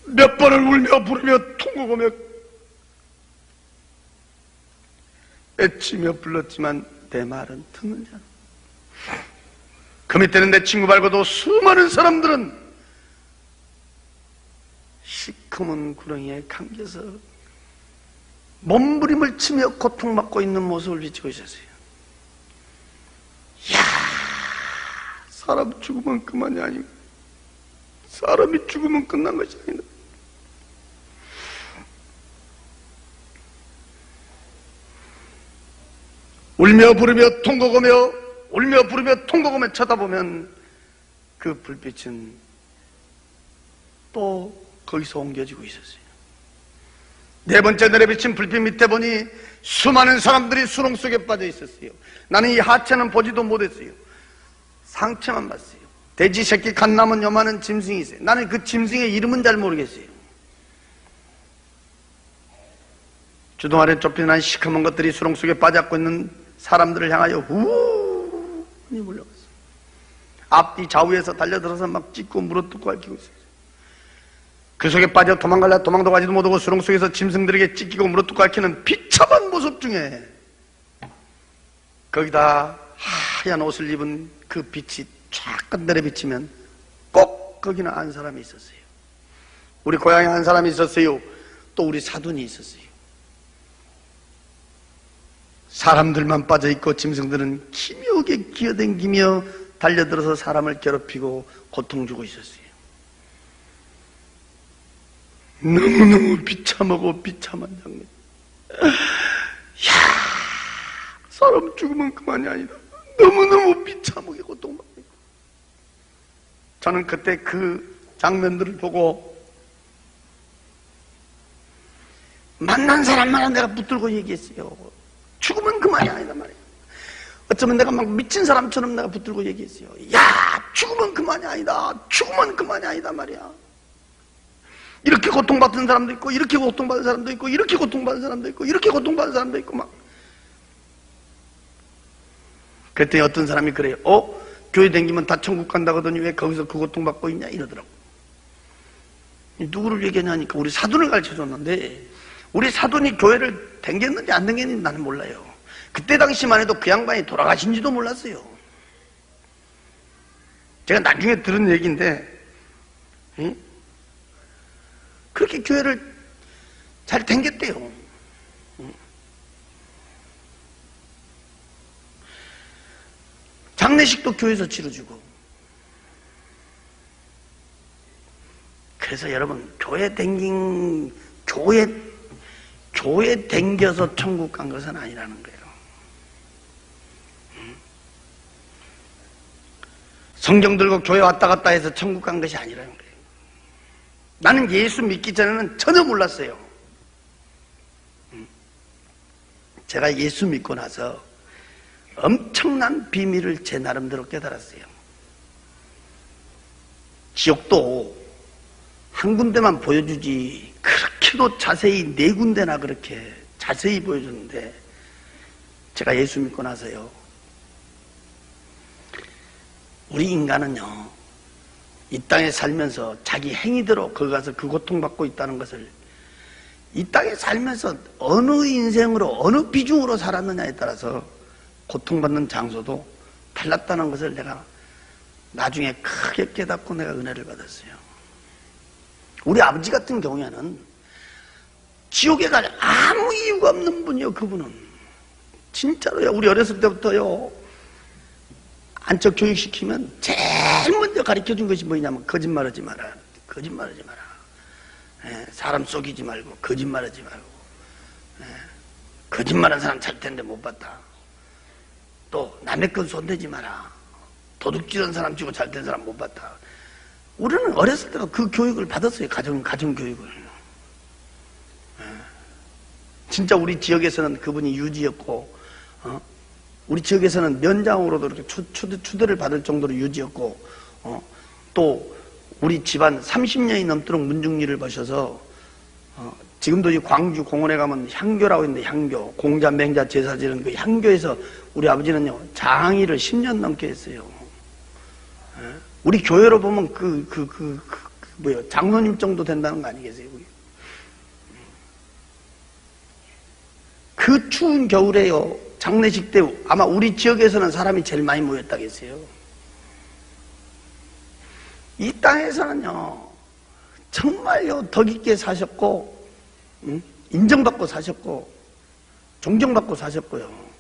몇 번을 울며 부르며 통곡하며 애치며 불렀지만 내 말은 듣는지 않아. 그 밑에는 내 친구 말고도 수많은 사람들은 시커먼 구렁이에 감겨서 몸부림을 치며 고통받고 있는 모습을 비치고 있었어요. 이야, 사람 죽으면 그만이 아니고 사람이 죽으면 끝난 것이 아니다. 울며 부르며 통곡하며 쳐다보면 그 불빛은 또 거기서 옮겨지고 있었어요. 네 번째 내려비친 불빛 밑에 보니 수많은 사람들이 수렁 속에 빠져 있었어요. 나는 이 하체는 보지도 못했어요. 상체만 봤어요. 돼지 새끼 갓 남은 요만한 짐승이 있어요. 나는 그 짐승의 이름은 잘 모르겠어요. 주둥 아래 좁힌한 시커먼 것들이 수렁 속에 빠져있고 있는 사람들을 향하여 후니 몰려갔어요. 앞뒤 좌우에서 달려들어서 막 찢고 물어뜯고 핥히고 있어요. 그 속에 빠져 도망갈라 도망도 가지도 못하고 수렁 속에서 짐승들에게 찢기고 물어뜯고 핥히는 비참한 모습 중에 거기다 하얀 옷을 입은 그 빛이 쫙 내려비치면 꼭 거기는 한 사람이 있었어요. 우리 고향에 한 사람이 있었어요. 또 우리 사돈이 있었어요. 사람들만 빠져있고 짐승들은 기묘하게 기어댕기며 달려들어서 사람을 괴롭히고 고통 주고 있었어요. 너무너무 비참하고 비참한 장면. 이야, 사람 죽으면 그만이 아니다. 너무너무 비참하게 고통받고 있고. 저는 그때 그 장면들을 보고 만난 사람마다 내가 붙들고 얘기했어요. 죽으면 그만이 아니다 말이야. 어쩌면 내가 막 미친 사람처럼 내가 붙들고 얘기했어요. 야, 죽으면 그만이 아니다. 죽으면 그만이 아니다 말이야. 이렇게 고통받는 사람도 있고 이렇게 고통받는 사람도 있고 이렇게 고통받는 사람도 있고 이렇게 고통받는 사람도 있고 막. 그랬더니 어떤 사람이 그래요. 교회 다니면 다 천국 간다거더니 왜 거기서 그 고통받고 있냐 이러더라고. 누구를 얘기하냐니까 우리 사돈을 가르쳐줬는데 우리 사돈이 교회를 다녔는지 안 다녔는지 나는 몰라요. 그때 당시만 해도 그 양반이 돌아가신지도 몰랐어요. 제가 나중에 들은 얘기인데 그렇게 교회를 잘 다녔대요. 장례식도 교회에서 치러주고 그래서 여러분, 교회 댕겨서 천국 간 것은 아니라는 거예요. 성경 들고 교회 왔다 갔다 해서 천국 간 것이 아니라는 거예요. 나는 예수 믿기 전에는 전혀 몰랐어요. 제가 예수 믿고 나서 엄청난 비밀을 제 나름대로 깨달았어요. 지옥도 한 군데만 보여주지 그렇게도 자세히 4군데나 그렇게 자세히 보여주는데, 제가 예수 믿고 나서요, 우리 인간은요, 이 땅에 살면서 자기 행위대로 거기 가서 그 고통받고 있다는 것을, 이 땅에 살면서 어느 인생으로 어느 비중으로 살았느냐에 따라서 고통받는 장소도 달랐다는 것을 내가 나중에 크게 깨닫고 내가 은혜를 받았어요. 우리 아버지 같은 경우에는 지옥에 갈 아무 이유가 없는 분이요. 그분은 진짜로요. 우리 어렸을 때부터요, 안적 교육시키면 제일 먼저 가르쳐준 것이 뭐냐면 거짓말하지 마라. 거짓말하지 마라. 예, 사람 속이지 말고 거짓말하지 말고. 예, 거짓말한 사람 잘 텐데 못 봤다. 또 남의 건 손대지 마라. 도둑질한 사람 치고 잘 된 사람 못 봤다. 우리는 어렸을 때도 그 교육을 받았어요. 가정 교육을. 예. 진짜 우리 지역에서는 그분이 유지였고, 우리 지역에서는 면장으로도 이렇게 추대를 받을 정도로 유지였고, 또 우리 집안 30년이 넘도록 문중리를 보셔서, 지금도 이 광주 공원에 가면 향교라고 있는데, 향교, 공자, 맹자, 제사 지는 그 향교에서 우리 아버지는요, 장의를 10년 넘게 했어요. 예? 우리 교회로 보면 장로님 정도 된다는 거 아니겠어요? 그 추운 겨울에요, 장례식 때 아마 우리 지역에서는 사람이 제일 많이 모였다겠어요. 이 땅에서는요, 정말요, 덕 있게 사셨고, 인정받고 사셨고, 존경받고 사셨고요.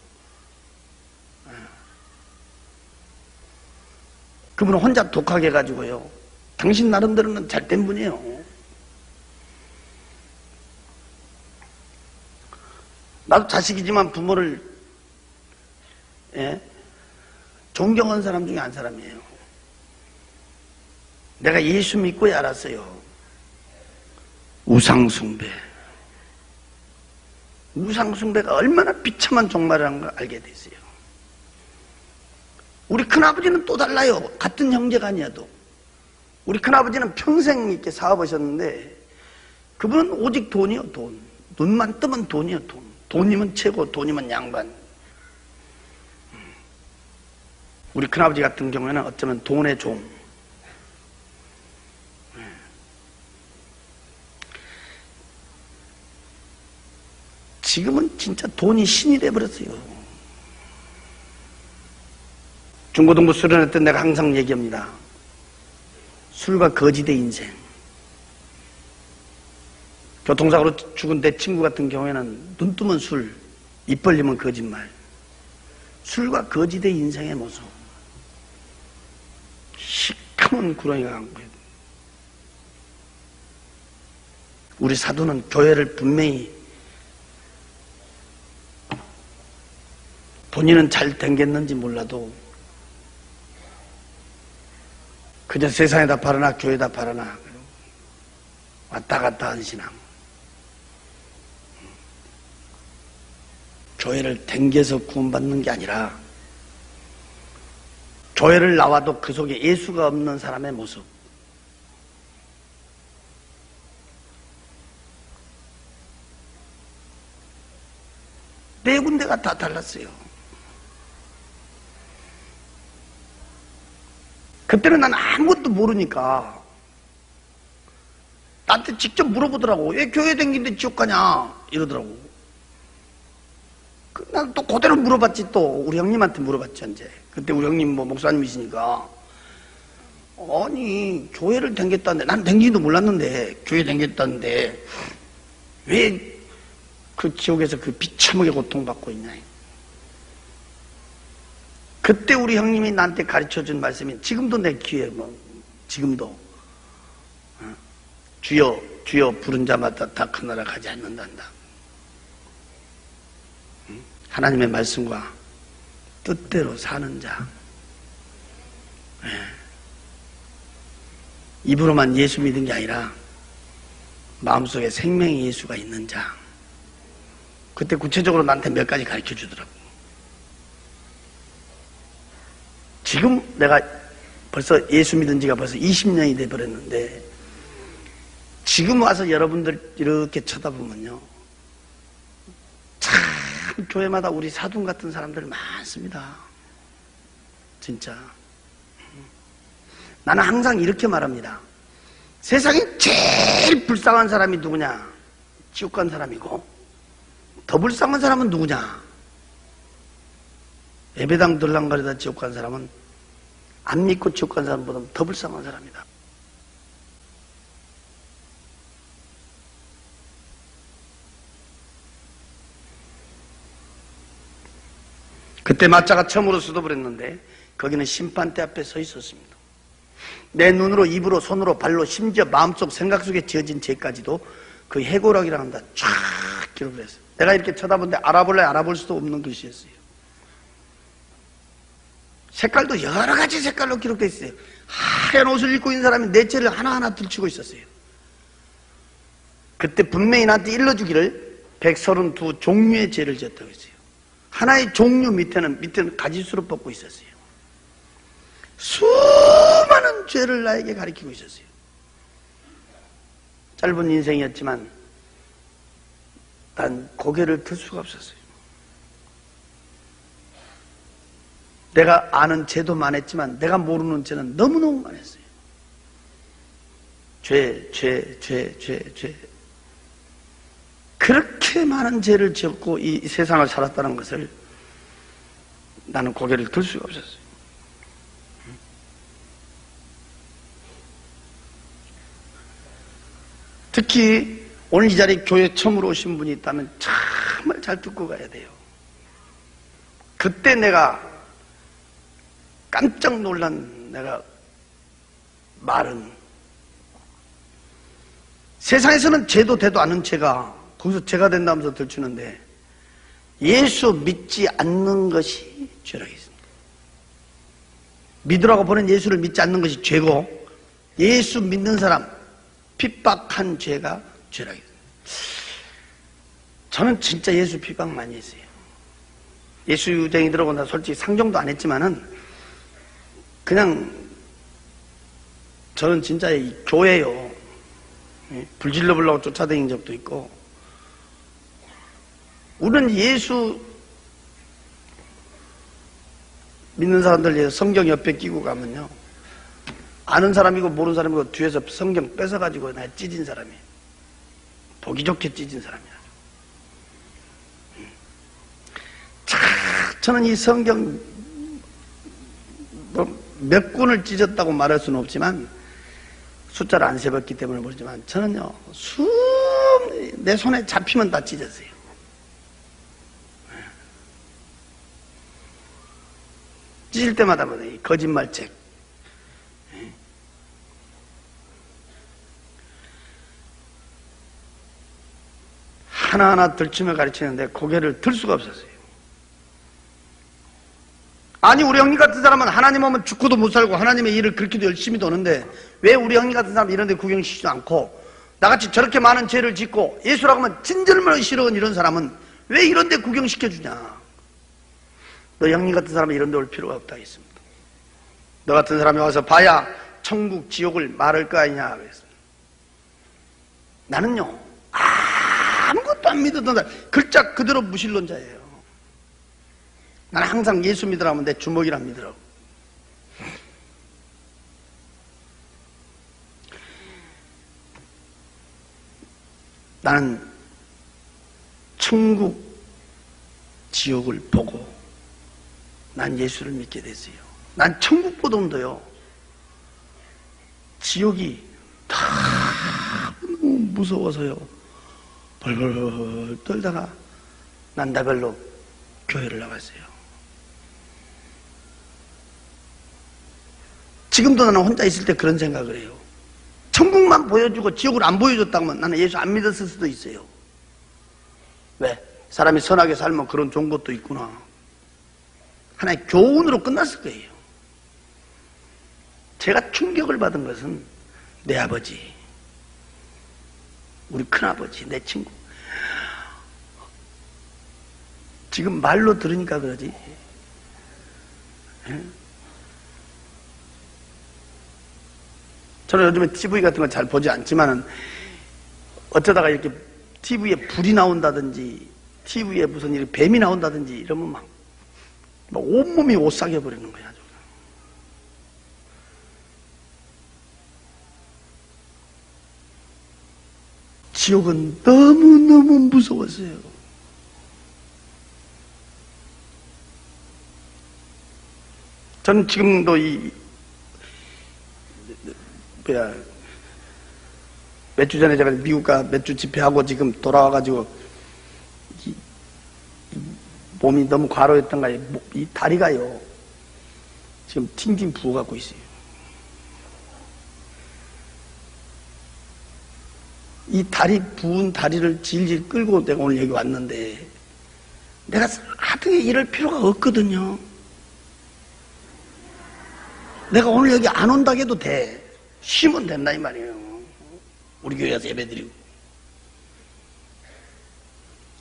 그분은 혼자 독하게 해가지고요, 당신 나름대로는 잘된 분이에요. 나도 자식이지만 부모를, 예? 존경하는 사람 중에 한 사람이에요. 내가 예수 믿고야 알았어요. 우상숭배. 우상숭배가 얼마나 비참한 종말이라는 걸 알게 됐어요. 우리 큰아버지는 또 달라요. 같은 형제가 아니어도. 우리 큰아버지는 평생 이렇게 사업하셨는데, 그분은 오직 돈이요, 돈. 눈만 뜨면 돈이요, 돈. 돈이면 최고, 돈이면 양반. 우리 큰아버지 같은 경우에는 어쩌면 돈의 종. 지금은 진짜 돈이 신이 돼버렸어요. 중고등부 수련회 때 내가 항상 얘기합니다. 술과 거지대 인생. 교통사고로 죽은 내 친구 같은 경우에는 눈 뜨면 술, 입 벌리면 거짓말. 술과 거지대 인생의 모습. 시커먼 구렁이가 간 거예요. 우리 사도는 교회를 분명히, 본인은 잘 댕겼는지 몰라도 그저 세상에다 바라나 교회에다 바라나 왔다 갔다 하는 신앙. 교회를 댕겨서 구원받는 게 아니라 교회를 나와도 그 속에 예수가 없는 사람의 모습. 네 군데가 다 달랐어요. 그때는 난 아무것도 모르니까 나한테 직접 물어보더라고. 왜 교회 다니는데 지옥 가냐 이러더라고. 난 또 그대로 물어봤지. 또 우리 형님한테 물어봤지. 이제 그때 우리 형님 뭐 목사님이시니까, 아니 교회를 다녔다는데, 난 다니지도 몰랐는데 교회 다녔다는데 왜 그 지옥에서 그 비참하게 고통받고 있냐. 그때 우리 형님이 나한테 가르쳐준 말씀이 지금도 내 귀에 지금도 주여 주여 부른 자마다 다 그 나라 가지 않는단다. 하나님의 말씀과 뜻대로 사는 자, 입으로만 예수 믿은 게 아니라 마음속에 생명의 예수가 있는 자. 그때 구체적으로 나한테 몇 가지 가르쳐 주더라고. 지금 내가 벌써 예수 믿은 지가 벌써 20년이 돼버렸는데, 지금 와서 여러분들 이렇게 쳐다보면요, 참 교회마다 우리 사돈 같은 사람들 많습니다. 진짜. 나는 항상 이렇게 말합니다. 세상에 제일 불쌍한 사람이 누구냐? 지옥 간 사람이고, 더 불쌍한 사람은 누구냐? 예배당 들랑거리다 지옥 간 사람은 안 믿고 지옥 간 사람보다 더 불쌍한 사람이다. 그때 마차가 처음으로 수도버렸는데 거기는 심판대 앞에 서 있었습니다. 내 눈으로, 입으로, 손으로, 발로, 심지어 마음속 생각 속에 지어진 죄까지도 그 해고락이라고 합니다. 쫙 기록을 했어요. 내가 이렇게 쳐다보는데 알아볼 수도 없는 글씨였어요. 색깔도 여러 가지 색깔로 기록되어 있어요. 하얀 옷을 입고 있는 사람이 내 죄를 하나하나 들추고 있었어요. 그때 분명히 나한테 일러주기를 132 종류의 죄를 지었다고 했어요. 하나의 종류 밑에는 가지수로 뽑고 있었어요. 수많은 죄를 나에게 가리키고 있었어요. 짧은 인생이었지만 난 고개를 들 수가 없었어요. 내가 아는 죄도 많았지만 내가 모르는 죄는 너무너무 많았어요. 죄. 그렇게 많은 죄를 지었고 이 세상을 살았다는 것을 나는 고개를 들 수가 없었어요. 특히 오늘 이 자리에 교회 처음으로 오신 분이 있다면 정말 잘 듣고 가야 돼요. 그때 내가 깜짝 놀란 내가 말은, 세상에서는 죄도 되도 않은 죄가 거기서 죄가 된다면서 들추는데 예수 믿지 않는 것이 죄라고 했습니다. 믿으라고 보낸 예수를 믿지 않는 것이 죄고, 예수 믿는 사람 핍박한 죄가 죄라고 했습니다. 저는 진짜 예수 핍박 많이 했어요. 예수 유쟁이 들어오고 나 솔직히 상종도 안 했지만은 그냥 저는 진짜 이 교회요, 불질러 보려고 쫓아다닌 적도 있고, 우리는 예수 믿는 사람들 성경 옆에 끼고 가면요, 아는 사람이고 모르는 사람이고 뒤에서 성경 뺏어가지고 나 찢은 사람이에요. 보기 좋게 찢은 사람이야. 저는 이 성경 몇 권을 찢었다고 말할 수는 없지만, 숫자를 안 세봤기 때문에 모르지만 저는요, 내 손에 잡히면 다 찢었어요. 찢을 때마다 이 거짓말책. 하나하나 들추며 가르치는데 고개를 들 수가 없었어요. 아니, 우리 형님 같은 사람은 하나님 오면 죽고도 못 살고 하나님의 일을 그렇게도 열심히 도는데 왜 우리 형님 같은 사람 이런 데 구경시키지도 않고, 나같이 저렇게 많은 죄를 짓고 예수라고 하면 친절만 싫어하는 이런 사람은 왜 이런 데 구경시켜주냐. 너 형님 같은 사람은 이런 데 올 필요가 없다 했습니다. 너 같은 사람이 와서 봐야 천국 지옥을 말할 거 아니냐 그랬습니다. 나는요, 아무것도 안 믿었던 사람, 글자 그대로 무신론자예요. 나는 항상 예수 믿으라고 하면 내 주먹이라 믿으라고. 나는 천국 지옥을 보고 난 예수를 믿게 됐어요. 난 천국보다도요, 지옥이 너무 무서워서요, 벌벌 떨다가 난다별로 교회를 나갔어요. 지금도 나는 혼자 있을 때 그런 생각을 해요. 천국만 보여주고 지옥을 안 보여줬다면 나는 예수 안 믿었을 수도 있어요. 왜? 사람이 선하게 살면 그런 좋은 것도 있구나. 하나의 교훈으로 끝났을 거예요. 제가 충격을 받은 것은 내 아버지, 우리 큰아버지, 내 친구. 지금 말로 들으니까 그러지. 예? 저는 요즘에 TV 같은 거 잘 보지 않지만은 어쩌다가 이렇게 TV에 불이 나온다든지 TV에 무슨 이렇게 뱀이 나온다든지 이러면 막 온몸이 오싹해 버리는 거야. 지옥은 너무너무 무서웠어요. 저는 지금도 몇 주 전에 제가 미국 가 몇 주 집회하고 지금 돌아와가지고 몸이 너무 과로했던가 이 다리가요 지금 팅팅 부어갖고 있어요. 이 다리 부은 다리를 질질 끌고 내가 오늘 여기 왔는데 내가 하등에 이럴 필요가 없거든요. 내가 오늘 여기 안 온다고 해도 돼. 쉬면 된다 이 말이에요. 우리 교회 가서 예배드리고.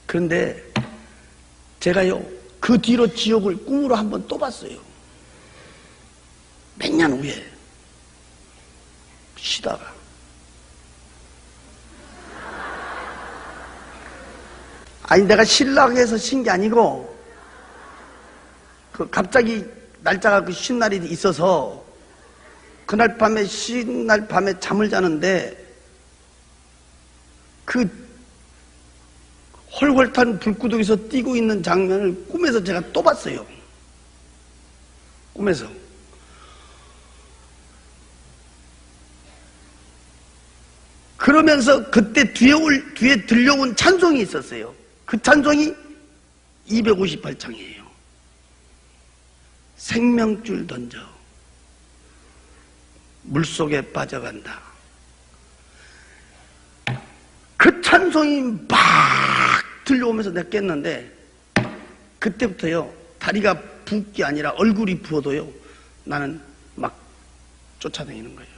그런데 제가요 그 뒤로 지옥을 꿈으로 한번 또 봤어요. 몇 년 후에 쉬다가 아니 내가 쉬려고 해서 쉰 게 아니고 그 갑자기 날짜가 그 쉰 날이 있어서 그날 밤에 쉰 날 밤에 잠을 자는데 그 헐헐 탄 불구덩이에서 뛰고 있는 장면을 꿈에서 제가 또 봤어요. 꿈에서. 그러면서 그때 뒤에 들려온 찬송이 있었어요. 그 찬송이 258장이에요. 생명줄 던져 물속에 빠져간다. 그 찬송이 막 들려오면서 내가 깼는데 그때부터요 다리가 붓기 아니라 얼굴이 부어도요 나는 막 쫓아다니는 거예요.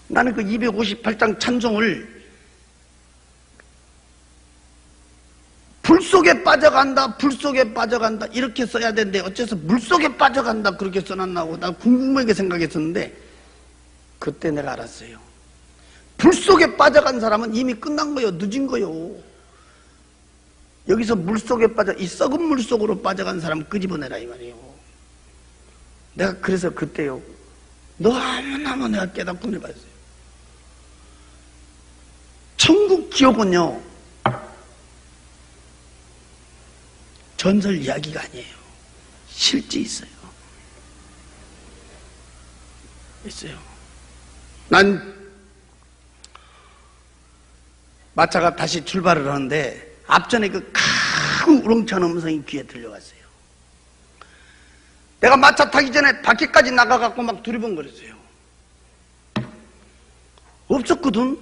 나는 그 258장 찬송을 불속에 빠져간다 불속에 빠져간다 이렇게 써야 되는데 어째서 물속에 빠져간다 그렇게 써놨나고 난 궁금하게 생각했었는데 그때 내가 알았어요. 불속에 빠져간 사람은 이미 끝난 거요. 늦은 거요. 여기서 물속에 빠져 이 썩은 물속으로 빠져간 사람 끄집어내라 이 말이에요. 내가 그래서 그때요 너무너무 내가 깨닫고 해봤어요. 천국 지옥은요 전설 이야기가 아니에요. 실제 있어요. 있어요. 난 마차가 다시 출발을 하는데 앞전에 그 큰 우렁찬 음성이 귀에 들려왔어요. 내가 마차 타기 전에 밖에까지 나가갖고 막 두리번거렸어요. 없었거든.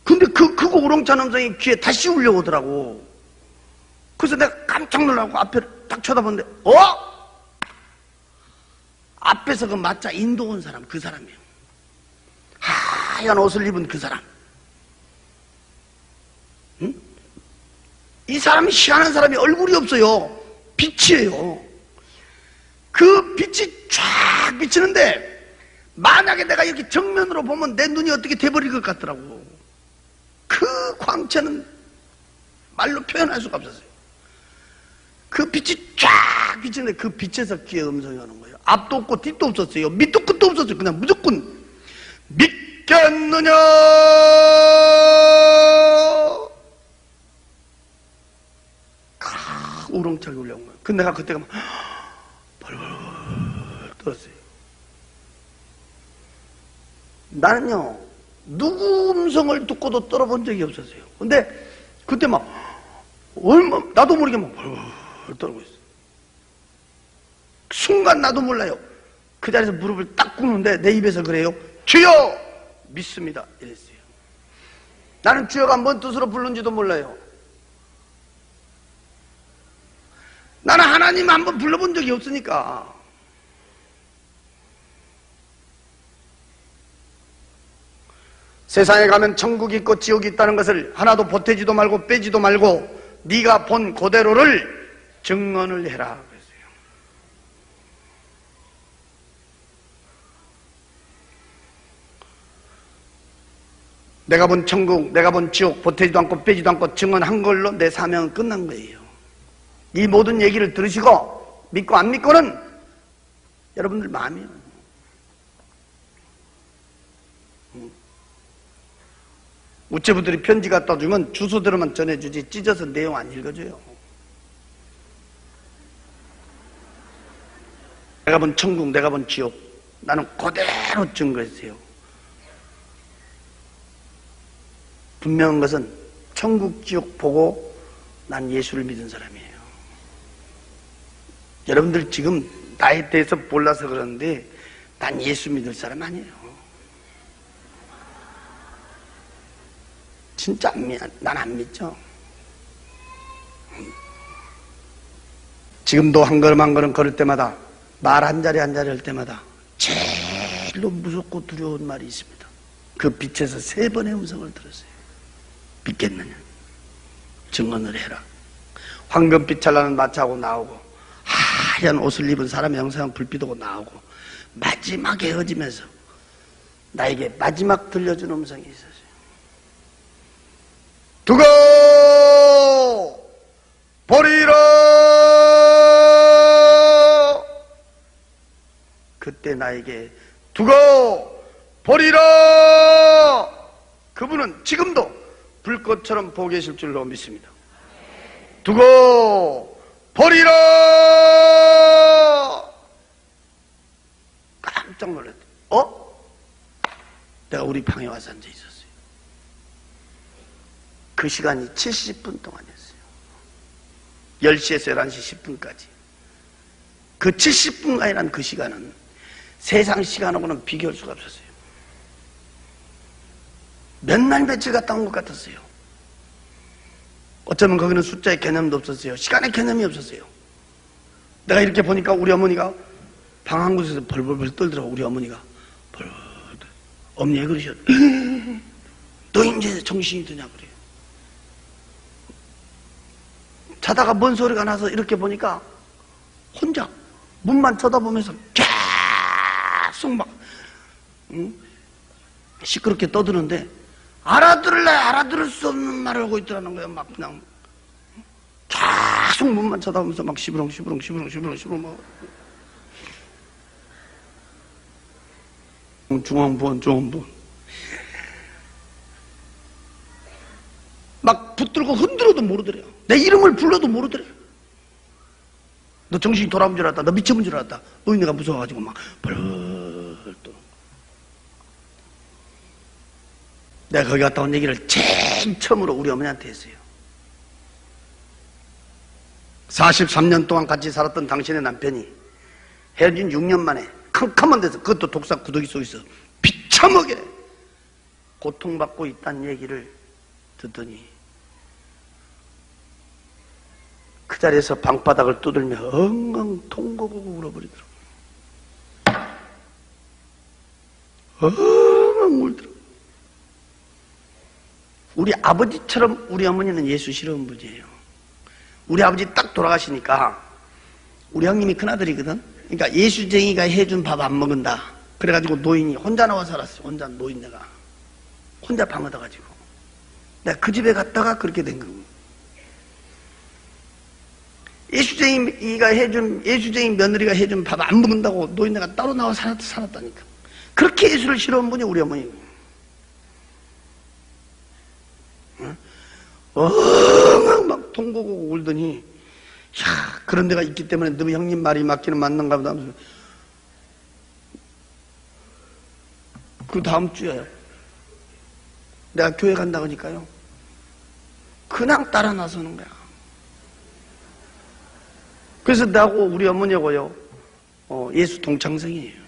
근데 그 크고 우렁찬 음성이 귀에 다시 울려오더라고. 그래서 내가 깜짝 놀라고 앞에 딱 쳐다보는데 앞에서 그 마차 인도 온 사람 그 사람이에요. 하얀 옷을 입은 그 사람. 응? 이 사람이 희한한 사람이 얼굴이 없어요. 빛이에요. 그 빛이 쫙 비치는데 만약에 내가 이렇게 정면으로 보면 내 눈이 어떻게 돼버릴 것 같더라고. 그 광채는 말로 표현할 수가 없었어요. 그 빛이 쫙 비치는데 그 빛에서 귀에 음성이 오는 거예요. 앞도 없고 뒤도 없었어요. 밑도 끝도 없었어요. 그냥 무조건 믿겠느냐 우렁차게 올라온 거예요. 근데 내가 그때가 막 벌벌 떨었어요. 나는요 누구 음성을 듣고도 떨어본 적이 없었어요. 근데 그때 막 나도 모르게 막 벌벌 떨고 있어요. 순간 나도 몰라요. 그 자리에서 무릎을 딱 꿇는데 내 입에서 그래요. 주여! 믿습니다. 이랬어요. 나는 주여가 뭔 뜻으로 부르는지도 몰라요. 나는 하나님 한번 불러본 적이 없으니까. 세상에 가면 천국이 있고 지옥이 있다는 것을 하나도 보태지도 말고 빼지도 말고 네가 본 그대로를 증언을 해라 그랬어요. 내가 본 천국, 내가 본 지옥 보태지도 않고 빼지도 않고 증언한 걸로 내 사명은 끝난 거예요. 이 모든 얘기를 들으시고 믿고 안 믿고는 여러분들 마음이에요. 우체부들이 편지 갖다 주면 주소대로만 전해주지 찢어서 내용 안 읽어줘요. 내가 본 천국, 내가 본 지옥, 나는 그대로 증거했어요. 분명한 것은 천국, 지옥 보고 난 예수를 믿은 사람이에요. 여러분들 지금 나에 대해서 몰라서 그러는데 난 예수 믿을 사람 아니에요. 진짜 난 안 믿죠. 지금도 한 걸음 한 걸음 걸을 때마다 말 한 자리 한 자리 할 때마다 제일로 무섭고 두려운 말이 있습니다. 그 빛에서 3번의 음성을 들었어요. 믿겠느냐? 증언을 해라. 황금빛 찬란한 마차하고 나오고 하얀 옷을 입은 사람의 형상 불빛하고 나오고 마지막에 헤어지면서 나에게 마지막 들려준 음성이 있었어요. 두고 보리라. 그때 나에게 두고 보리라. 그분은 지금도 불꽃처럼 보고 계실 줄로 믿습니다. 두고 보리라. 깜짝 놀랐다. 내가 우리 방에 와서 앉아 있었어요. 그 시간이 70분 동안이었어요. 10시에서 11시 10분까지. 그 70분간이란 그 시간은 세상 시간하고는 비교할 수가 없었어요. 몇 날 며칠 갔다 온 것 같았어요. 어쩌면 거기는 숫자의 개념도 없었어요. 시간의 개념이 없었어요. 내가 이렇게 보니까 우리 어머니가 방 한 곳에서 벌벌벌 떨더라고. 우리 어머니가 벌벌. 어머니가 그러셔. 너 이제 정신이 드냐 그래요. 자다가 뭔 소리가 나서 이렇게 보니까 혼자 문만 쳐다보면서 계속 막 시끄럽게 떠드는데 알아들을래 알아들을 수 없는 말을 하고 있더라는 거예요. 막 그냥 계속 문만 쳐다보면서 막 시부렁 막 중원본 막 붙들고 흔들어도 모르더래요. 내 이름을 불러도 모르더래요. 너 정신이 돌아온 줄 알았다. 너 미쳐본 줄 알았다. 노인네가 무서워가지고 막 벌벌 떠. 내가 거기 갔다 온 얘기를 제일 처음으로 우리 어머니한테 했어요. 43년 동안 같이 살았던 당신의 남편이 헤어진 6년 만에 캄캄한 데서, 그것도 독사 구더기 속에서 비참하게 고통받고 있다는 얘기를 듣더니 그 자리에서 방바닥을 두들며 엉엉 통곡하고 울어버리더라고요. 엉엉 울더라고요. 우리 아버지처럼 우리 어머니는 예수 싫어하는 분이에요. 우리 아버지 딱 돌아가시니까 우리 형님이 큰아들이거든. 그러니까 예수쟁이가 해준 밥 안 먹는다. 그래가지고 노인이 혼자 나와 살았어요. 혼자 노인네가 혼자 방 얻어가지고 내가 그 집에 갔다가 그렇게 된 거고. 예수쟁이 며느리가 해준 밥 안 먹는다고 노인네가 따로 나와 살았다니까. 그렇게 예수를 싫어하는 분이 우리 어머니. 막 통곡하고 울더니, 야, 그런 데가 있기 때문에 너 형님 말이 맞기는 맞는가 보다 하면서 그 다음 주에 내가 교회 간다고 하니까요, 그냥 따라 나서는 거야. 그래서 나하고 우리 어머니하고요, 예수 동창생이에요.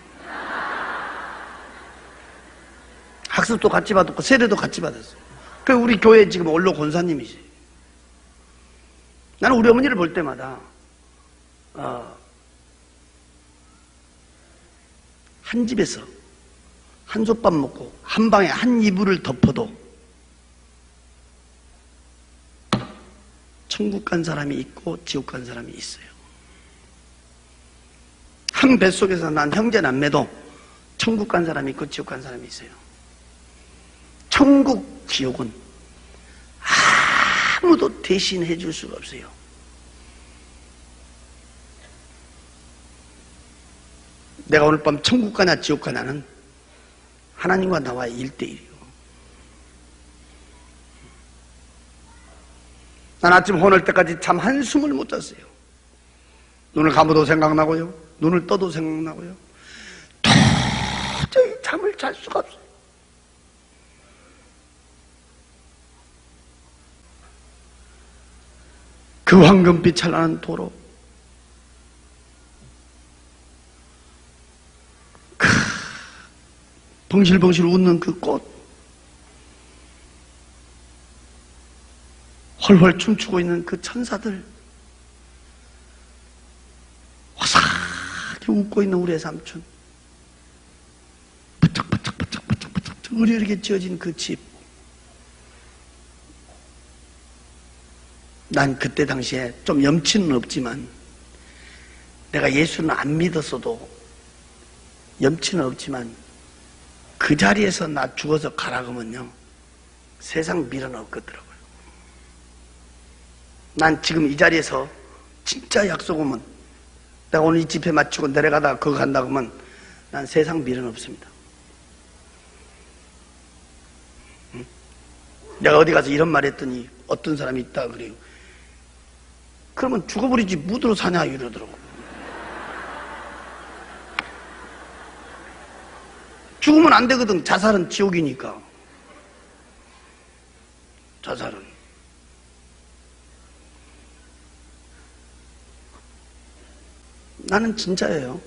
학습도 같이 받았고 세례도 같이 받았어요. 그 우리 교회 지금 원로 권사님이지. 나는 우리 어머니를 볼 때마다 한 집에서 한솥밥 먹고 한 방에 한 이불을 덮어도 천국 간 사람이 있고 지옥 간 사람이 있어요. 한 뱃속에서 난 형제 남매도 천국 간 사람이 있고 지옥 간 사람이 있어요. 천국, 지옥은 아무도 대신해 줄 수가 없어요. 내가 오늘 밤 천국 가냐 지옥 가냐는 하나님과 나와의 1대1이요. 난 아침 혼을 때까지 잠 한숨을 못 잤어요. 눈을 감아도 생각나고요. 눈을 떠도 생각나고요. 도저히 잠을 잘 수가 없어요. 그 황금빛 찬란한 도로, 벙실벙실 웃는 그 꽃, 헐헐 춤추고 있는 그 천사들, 화사하게 웃고 있는 우리의 삼촌, 부쩍부쩍 의리르게 지어진 그 집. 난 그때 당시에 좀 염치는 없지만, 내가 예수는 안 믿었어도 염치는 없지만 그 자리에서 나 죽어서 가라 그러면요 세상 미련 없겠더라고요. 난 지금 이 자리에서 진짜 약속 오면, 내가 오늘 이 집회 마치고 내려가다가 그거 간다 그러면 난 세상 미련 없습니다. 응? 내가 어디 가서 이런 말 했더니 어떤 사람이 있다 그래요. 그러면 죽어버리지 무드로 사냐 이러더라고. 죽으면 안 되거든. 자살은 지옥이니까. 자살은. 나는 진짜예요.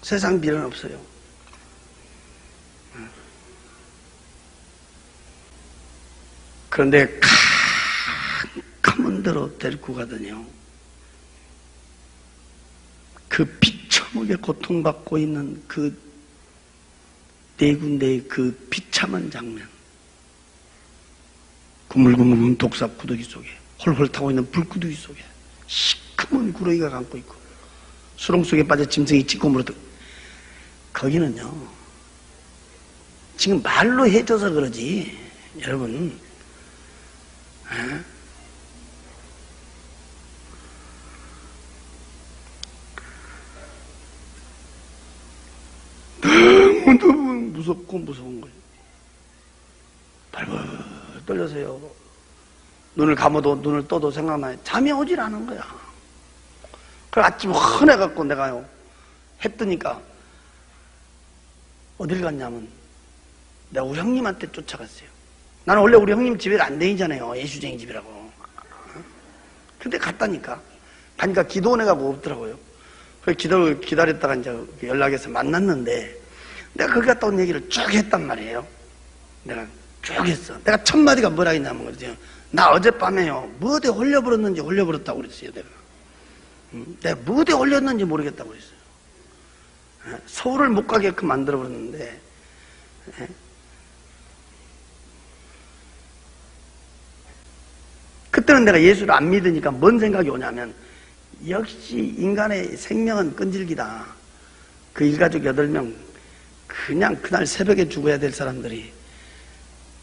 세상 미련 없어요. 그런데 캄캄한 데로 데리고 가더니요, 그 비참하게 고통받고 있는 그 네 군데의 그 비참한 장면, 구물구물 독삽 구더기 속에 홀홀 타고 있는 불구더기 속에 시커먼 구렁이가 감고 있고 수렁 속에 빠져 짐승이 찢고 물어도, 거기는요 지금 말로 해줘서 그러지 여러분, 너무 무섭고 무서운 거예요. 발벌 떨려서요. 눈을 감아도 눈을 떠도 생각나요. 잠이 오질 않은 거야. 그래 아침 헌해갖고 내가요 했더니까 어딜 갔냐면 내가 우리 형님한테 쫓아갔어요. 나는 원래 우리 형님 집에 안 다니잖아요. 예수쟁이 집이라고. 근데 갔다니까. 가니까 기도원 애가고 없더라고요. 그래서 기다렸다가 이제 연락해서 만났는데, 내가 거기 갔다 온 얘기를 쭉 했단 말이에요. 내가 쭉 했어. 내가 첫 마디가 뭐라 했냐면 그러죠. 나 어젯밤에요 무엇에 홀려버렸는지 홀려버렸다고 그랬어요. 내가 무엇에 홀렸는지 모르겠다고 그랬어요. 서울을 못 가게끔 만들어버렸는데, 그때는 내가 예수를 안 믿으니까 뭔 생각이 오냐면, 역시 인간의 생명은 끈질기다. 그 일가족 8명 그냥 그날 새벽에 죽어야 될 사람들이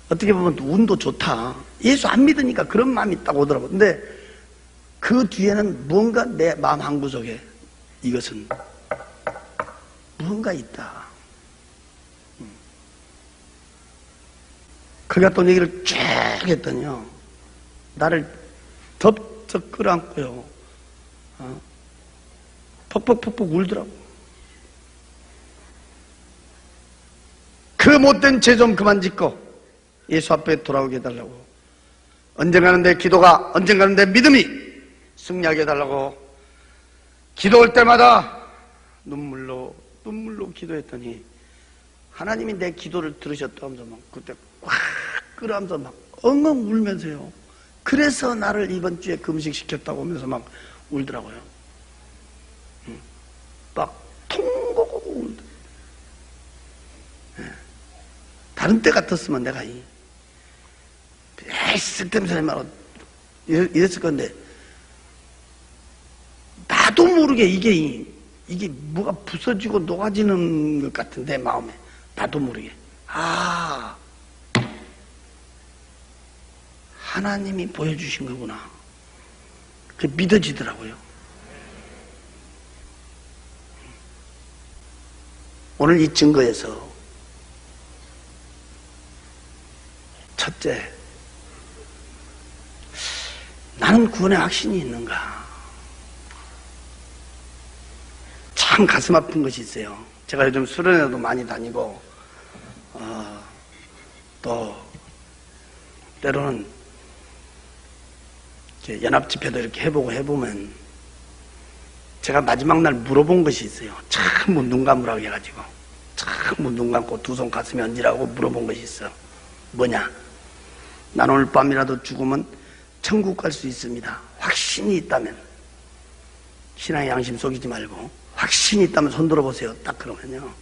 어떻게 보면 운도 좋다. 예수 안 믿으니까 그런 마음이 딱 오더라고. 근데 그 뒤에는 뭔가 내 마음 한구석에 이것은 무언가 있다. 그가 또 얘기를 쭉 했더니요, 나를 덥석 끌어안고요, 퍽퍽퍽퍽 울더라고. 그 못된 죄 좀 그만 짓고 예수 앞에 돌아오게 해달라고, 언젠가는 내 기도가, 언젠가는 내 믿음이 승리하게 해달라고 기도할 때마다 눈물로 기도했더니 하나님이 내 기도를 들으셨다면서 막 그때 꽉 끌어안면서 막 엉엉 울면서요. 그래서 나를 이번 주에 금식시켰다고 하면서 막 울더라고요. 막 통곡하고 울더라고요. 다른 때 같았으면 내가 쓸데없는 소리 말고 이랬을 건데, 나도 모르게 이게 뭐가 부서지고 녹아지는 것 같은데, 마음에. 나도 모르게. 하나님이 보여주신 거구나. 그게 믿어지더라고요. 오늘 이 증거에서 첫째, 나는 구원의 확신이 있는가? 참 가슴 아픈 것이 있어요. 제가 요즘 수련회도 많이 다니고, 또 때로는 연합집회도 이렇게 해보면 제가 마지막 날 물어본 것이 있어요. 참 눈 감으라고 해가지고, 참 눈 감고 두 손 가슴에 얹으라고 물어본 것이 있어. 뭐냐? 난 오늘 밤이라도 죽으면 천국 갈 수 있습니다. 확신이 있다면, 신앙의 양심 속이지 말고 확신이 있다면 손 들어보세요. 딱 그러면요,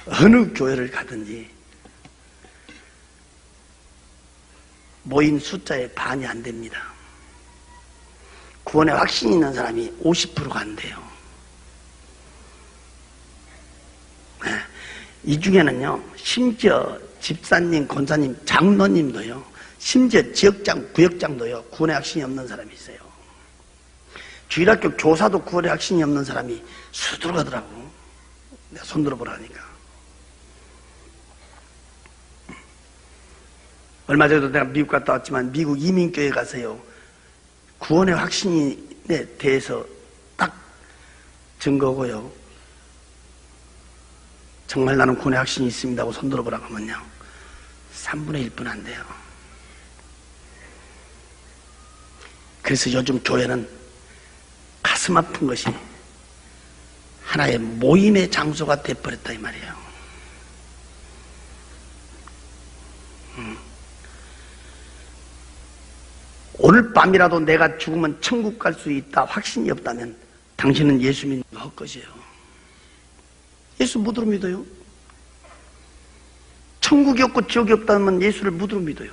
어느 교회를 가든지 모인 숫자의 반이 안 됩니다. 구원에 확신이 있는 사람이 50%가 안 돼요. 이 중에는요, 심지어 집사님, 권사님, 장로님도요, 심지어 지역장, 구역장도요, 구원의 확신이 없는 사람이 있어요. 주일학교 교사도 구원의 확신이 없는 사람이 수두룩하더라고. 내가 손 들어보라니까. 얼마 전에도 내가 미국 갔다 왔지만, 미국 이민교회 가서요, 구원의 확신에 대해서 딱 증거고요, 정말 나는 구원의 확신이 있습니다 하고 손 들어보라고 하면요, 3분의 1분 안 돼요. 그래서 요즘 교회는 가슴 아픈 것이 하나의 모임의 장소가 돼버렸다 이 말이에요. 오늘 밤이라도 내가 죽으면 천국 갈 수 있다 확신이 없다면 당신은 예수 믿는 거 헛것이에요. 예수 무드로 믿어요. 천국이 없고 지옥이 없다면 예수를 무드로 믿어요.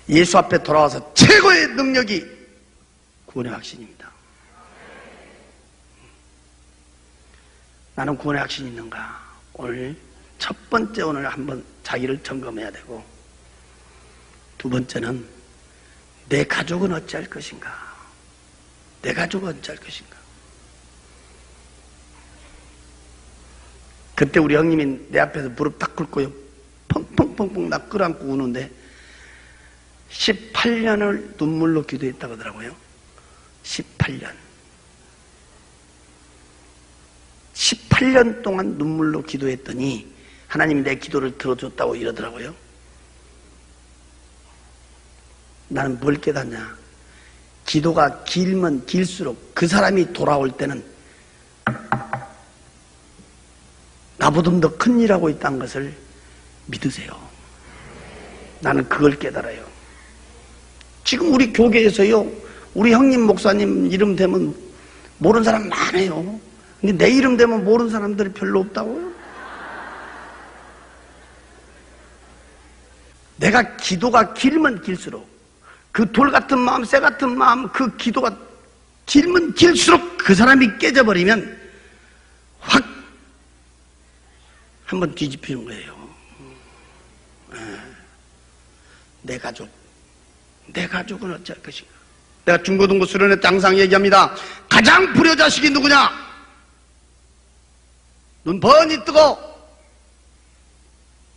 예수 앞에 돌아와서 최고의 능력이 구원의 확신입니다. 나는 구원의 확신이 있는가? 오늘 첫 번째, 오늘 한번 자기를 점검해야 되고, 두 번째는 내 가족은 어찌할 것인가? 내 가족은 어찌할 것인가? 그때 우리 형님이 내 앞에서 무릎 딱 꿇고요, 펑펑펑펑 나 끌어안고 우는데 18년을 눈물로 기도했다고 하더라고요. 18년 동안 눈물로 기도했더니 하나님이 내 기도를 들어줬다고 이러더라고요. 나는 뭘 깨닫냐? 기도가 길면 길수록 그 사람이 돌아올 때는 나보다 더 큰 일하고 있다는 것을 믿으세요. 나는 그걸 깨달아요. 지금 우리 교계에서요, 우리 형님 목사님 이름 되면 모르는 사람 많아요. 근데 내 이름 되면 모르는 사람들이 별로 없다고요? 내가 기도가 길면 길수록, 그 돌 같은 마음, 쇠 같은 마음, 그 기도가 길면 길수록 그 사람이 깨져버리면 확 한번 뒤집히는 거예요. 내 가족은 어찌할 것인가? 내가 중고등부 수련회 때 항상 얘기합니다. 가장 불효자식이 누구냐? 눈 번이 뜨고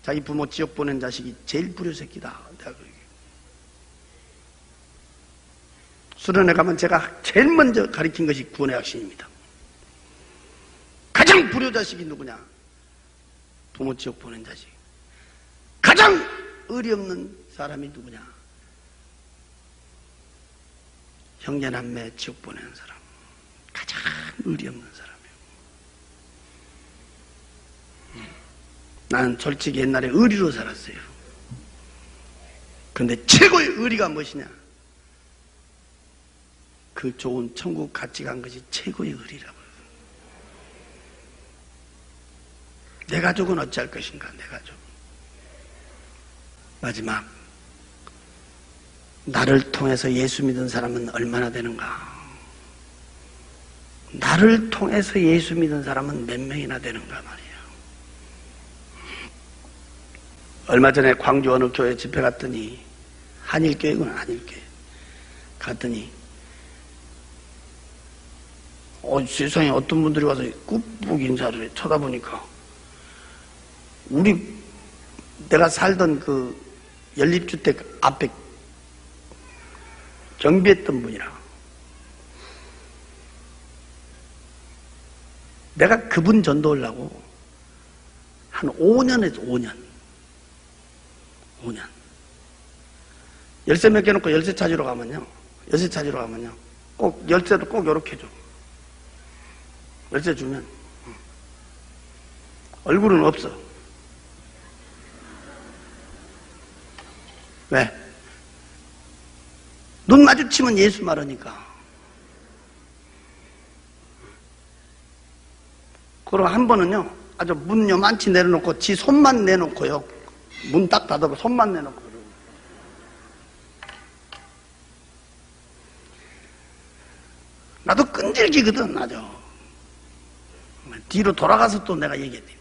자기 부모 지옥 보낸 자식이 제일 불효새끼다. 내가 수련회 가면 제가 제일 먼저 가르친 것이 구원의 확신입니다. 가장 불효자식이 누구냐? 부모 지옥 보낸 자식. 가장 의리 없는 사람이 누구냐? 형제남매 지옥 보내는 사람. 가장 의리 없는 사람이에요. 나는 솔직히 옛날에 의리로 살았어요. 그런데 최고의 의리가 무엇이냐? 그 좋은 천국 같이 간 것이 최고의 의리라고요. 내 가족은 어찌할 것인가, 내 가족. 마지막, 나를 통해서 예수 믿은 사람은 얼마나 되는가? 나를 통해서 예수 믿은 사람은 몇 명이나 되는가 말이에요. 얼마 전에 광주 어느 교회 집회 갔더니, 한일교회구나, 한일교회. 갔더니, 세상에 어떤 분들이 와서 꾹꾹 인사를 해. 쳐다보니까, 내가 살던 그 연립주택 앞에 경비했던 분이라. 내가 그분 전도하려고 한 5년에서 5년. 열쇠 몇 개 놓고 열쇠 찾으러 가면요. 꼭 열쇠도 꼭 요렇게 줘. 열쇠 주면 얼굴은 없어. 왜? 눈 마주치면 예수 말하니까. 그럼 한 번은요, 아주 문 요만치 내려놓고 지 손만 내놓고요. 문 딱 닫아서 손만 내놓고. 나도 끈질기거든, 아주. 뒤로 돌아가서 또 내가 얘기했대.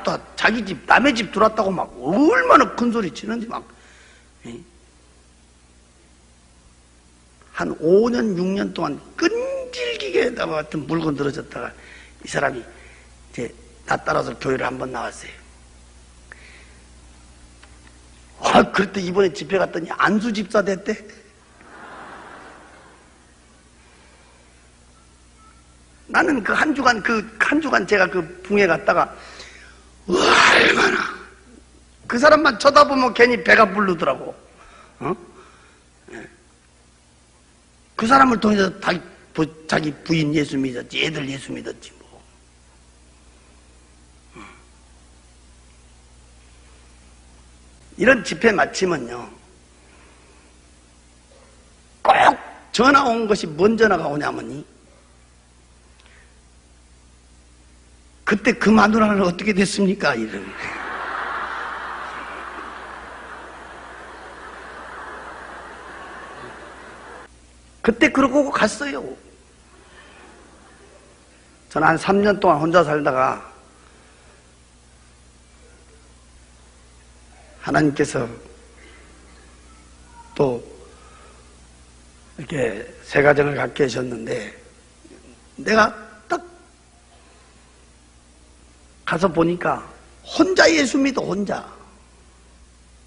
또 자기 집, 남의 집 들어왔다고 막 얼마나 큰 소리 치는지 막. 한 5년, 6년 동안 끈질기게 같은 물건 들어졌다가 이 사람이 이제 나 따라서 교회를 한번 나왔어요. 그때 이번에 집회 갔더니 안수 집사 됐대. 나는 그 한 주간 제가 그 붕에 갔다가 얼마나 그 사람만 쳐다보면 괜히 배가 부르더라고. 그 사람을 통해서 자기 부인 예수 믿었지, 애들 예수 믿었지 뭐. 이런 집회 마치면요, 꼭 전화 온 것이 뭔 전화가 오냐면이, 그때 그 마누라는 어떻게 됐습니까? 이런. 그때 그러고 갔어요. 저는 한 3년 동안 혼자 살다가 하나님께서 또 이렇게 새 가정을 갖게 하셨는데, 내가 딱 가서 보니까 혼자 예수 믿어, 혼자.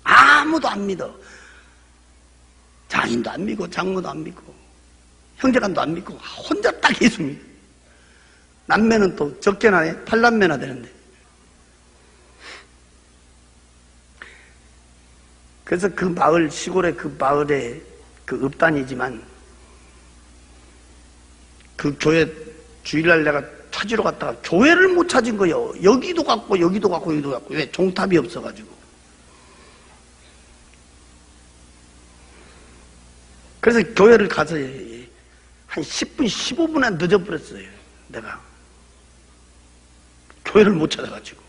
아무도 안 믿어. 장인도 안 믿고 장모도 안 믿고 형제간도 안 믿고 혼자 딱 예수 믿어. 남매는 또 적게나 해. 8남매나 되는데. 그래서 그 마을, 시골의 그 마을에 그 읍단이지만 그 교회 주일날 내가 찾으러 갔다가 교회를 못 찾은 거예요. 여기도 갔고 여기도 갔고 여기도 갔고. 왜? 종탑이 없어가지고. 그래서 교회를 가서 한 10분, 15분에 늦어버렸어요. 내가. 교회를 못 찾아가지고.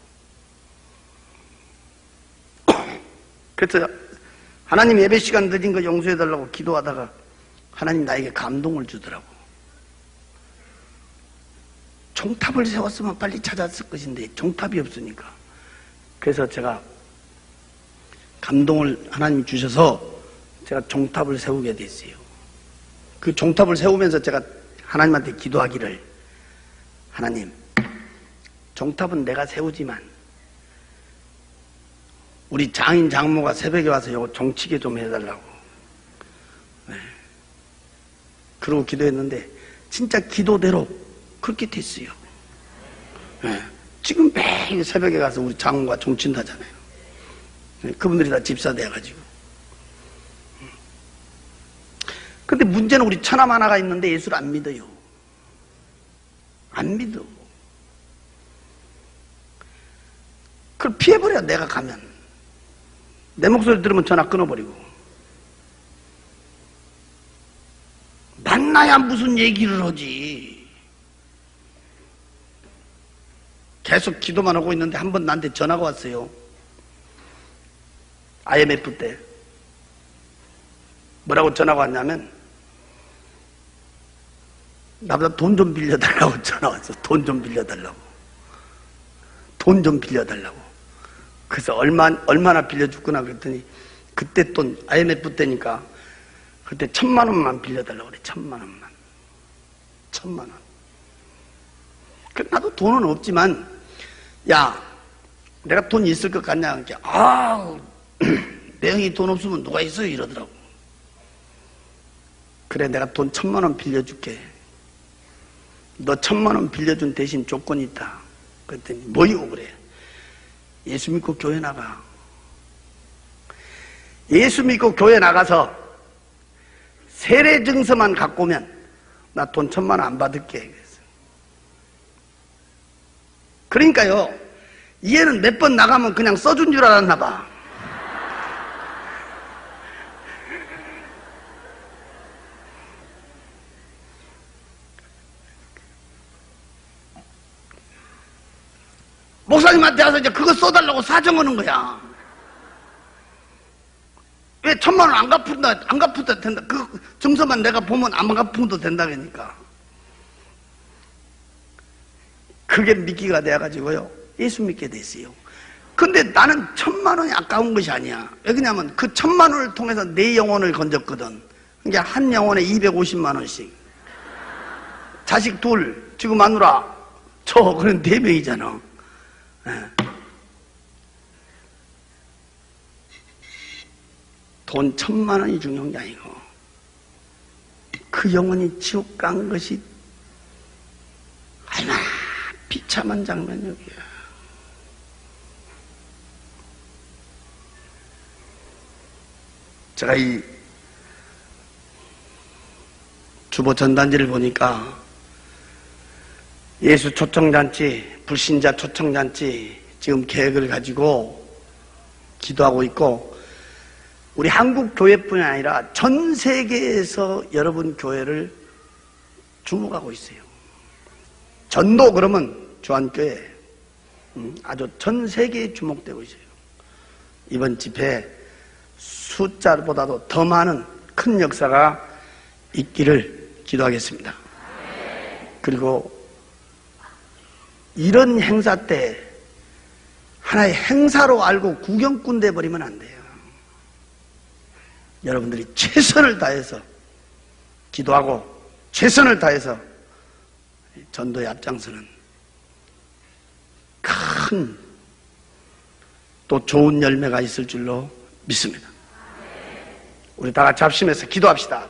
그래서 하나님 예배 시간 늦은 거 용서해달라고 기도하다가 하나님 나에게 감동을 주더라고. 종탑을 세웠으면 빨리 찾았을 것인데 종탑이 없으니까. 그래서 제가 감동을 하나님이 주셔서 제가 종탑을 세우게 됐어요. 그 종탑을 세우면서 제가 하나님한테 기도하기를, 하나님, 종탑은 내가 세우지만 우리 장인 장모가 새벽에 와서 이거 종치게 좀 해달라고. 네. 그러고 기도했는데 진짜 기도대로 그렇게 됐어요. 네. 지금 매일 새벽에 가서 우리 장모가 종친다잖아요. 네. 그분들이 다 집사 돼가지고. 근데 문제는 우리 처남 하나가 있는데 예수를 안 믿어요. 안 믿어. 그걸 피해버려. 내가 가면 내 목소리 들으면 전화 끊어버리고, 만나야 무슨 얘기를 하지. 계속 기도만 하고 있는데 한 번 나한테 전화가 왔어요. IMF 때 뭐라고 전화가 왔냐면, 나보다 돈 좀 빌려달라고 전화 왔어. 돈 좀 빌려달라고. 돈 좀 빌려달라고. 그래서 얼마나 빌려줬구나 그랬더니, 그때 돈, IMF 때니까 그때 1,000만 원만 빌려달라고 그래. 1,000만 원만. 1,000만 원. 나도 돈은 없지만, 야, 내가 돈 있을 것 같냐? 그러니까, 내 형이 돈 없으면 누가 있어요? 이러더라고. 그래, 내가 돈 1,000만 원 빌려줄게. 너 1,000만 원 빌려준 대신 조건이 있다. 그랬더니, 뭐요? 그래. 예수 믿고 교회 나가. 예수 믿고 교회 나가서 세례 증서만 갖고 오면 나 돈 1,000만 원 안 받을게. 그랬어. 그러니까요, 얘는 몇 번 나가면 그냥 써준 줄 알았나 봐. 목사님한테 와서 이제 그거 써달라고 사정하는 거야. 왜 1,000만 원 안 갚아도 된다. 그 증서만 내가 보면 안 갚아도 된다니까. 그게 미끼가 돼가지고요, 예수 믿게 됐어요. 근데 나는 1,000만 원이 아까운 것이 아니야. 왜 그러냐면 그 1,000만 원을 통해서 내 영혼을 건졌거든. 그러니까 한 영혼에 250만 원씩. 자식 둘, 지금 마누라, 그런 4명이잖아. 돈 1,000만 원이 중요한 게 아니고, 그 영혼이 지옥 간 것이 얼마나 비참한 장면이야. 제가 이 주보 전단지를 보니까 예수 초청잔치, 불신자 초청잔치 지금 계획을 가지고 기도하고 있고, 우리 한국 교회뿐이 아니라 전 세계에서 여러분 교회를 주목하고 있어요. 전도 그러면 주한교회 아주 전 세계에 주목되고 있어요. 이번 집회 숫자보다도 더 많은 큰 역사가 있기를 기도하겠습니다. 그리고 이런 행사 때 하나의 행사로 알고 구경꾼 돼버리면 안 돼요. 여러분들이 최선을 다해서 기도하고 최선을 다해서 전도에 앞장서는 큰 또 좋은 열매가 있을 줄로 믿습니다. 우리 다 같이 합심해서 기도합시다.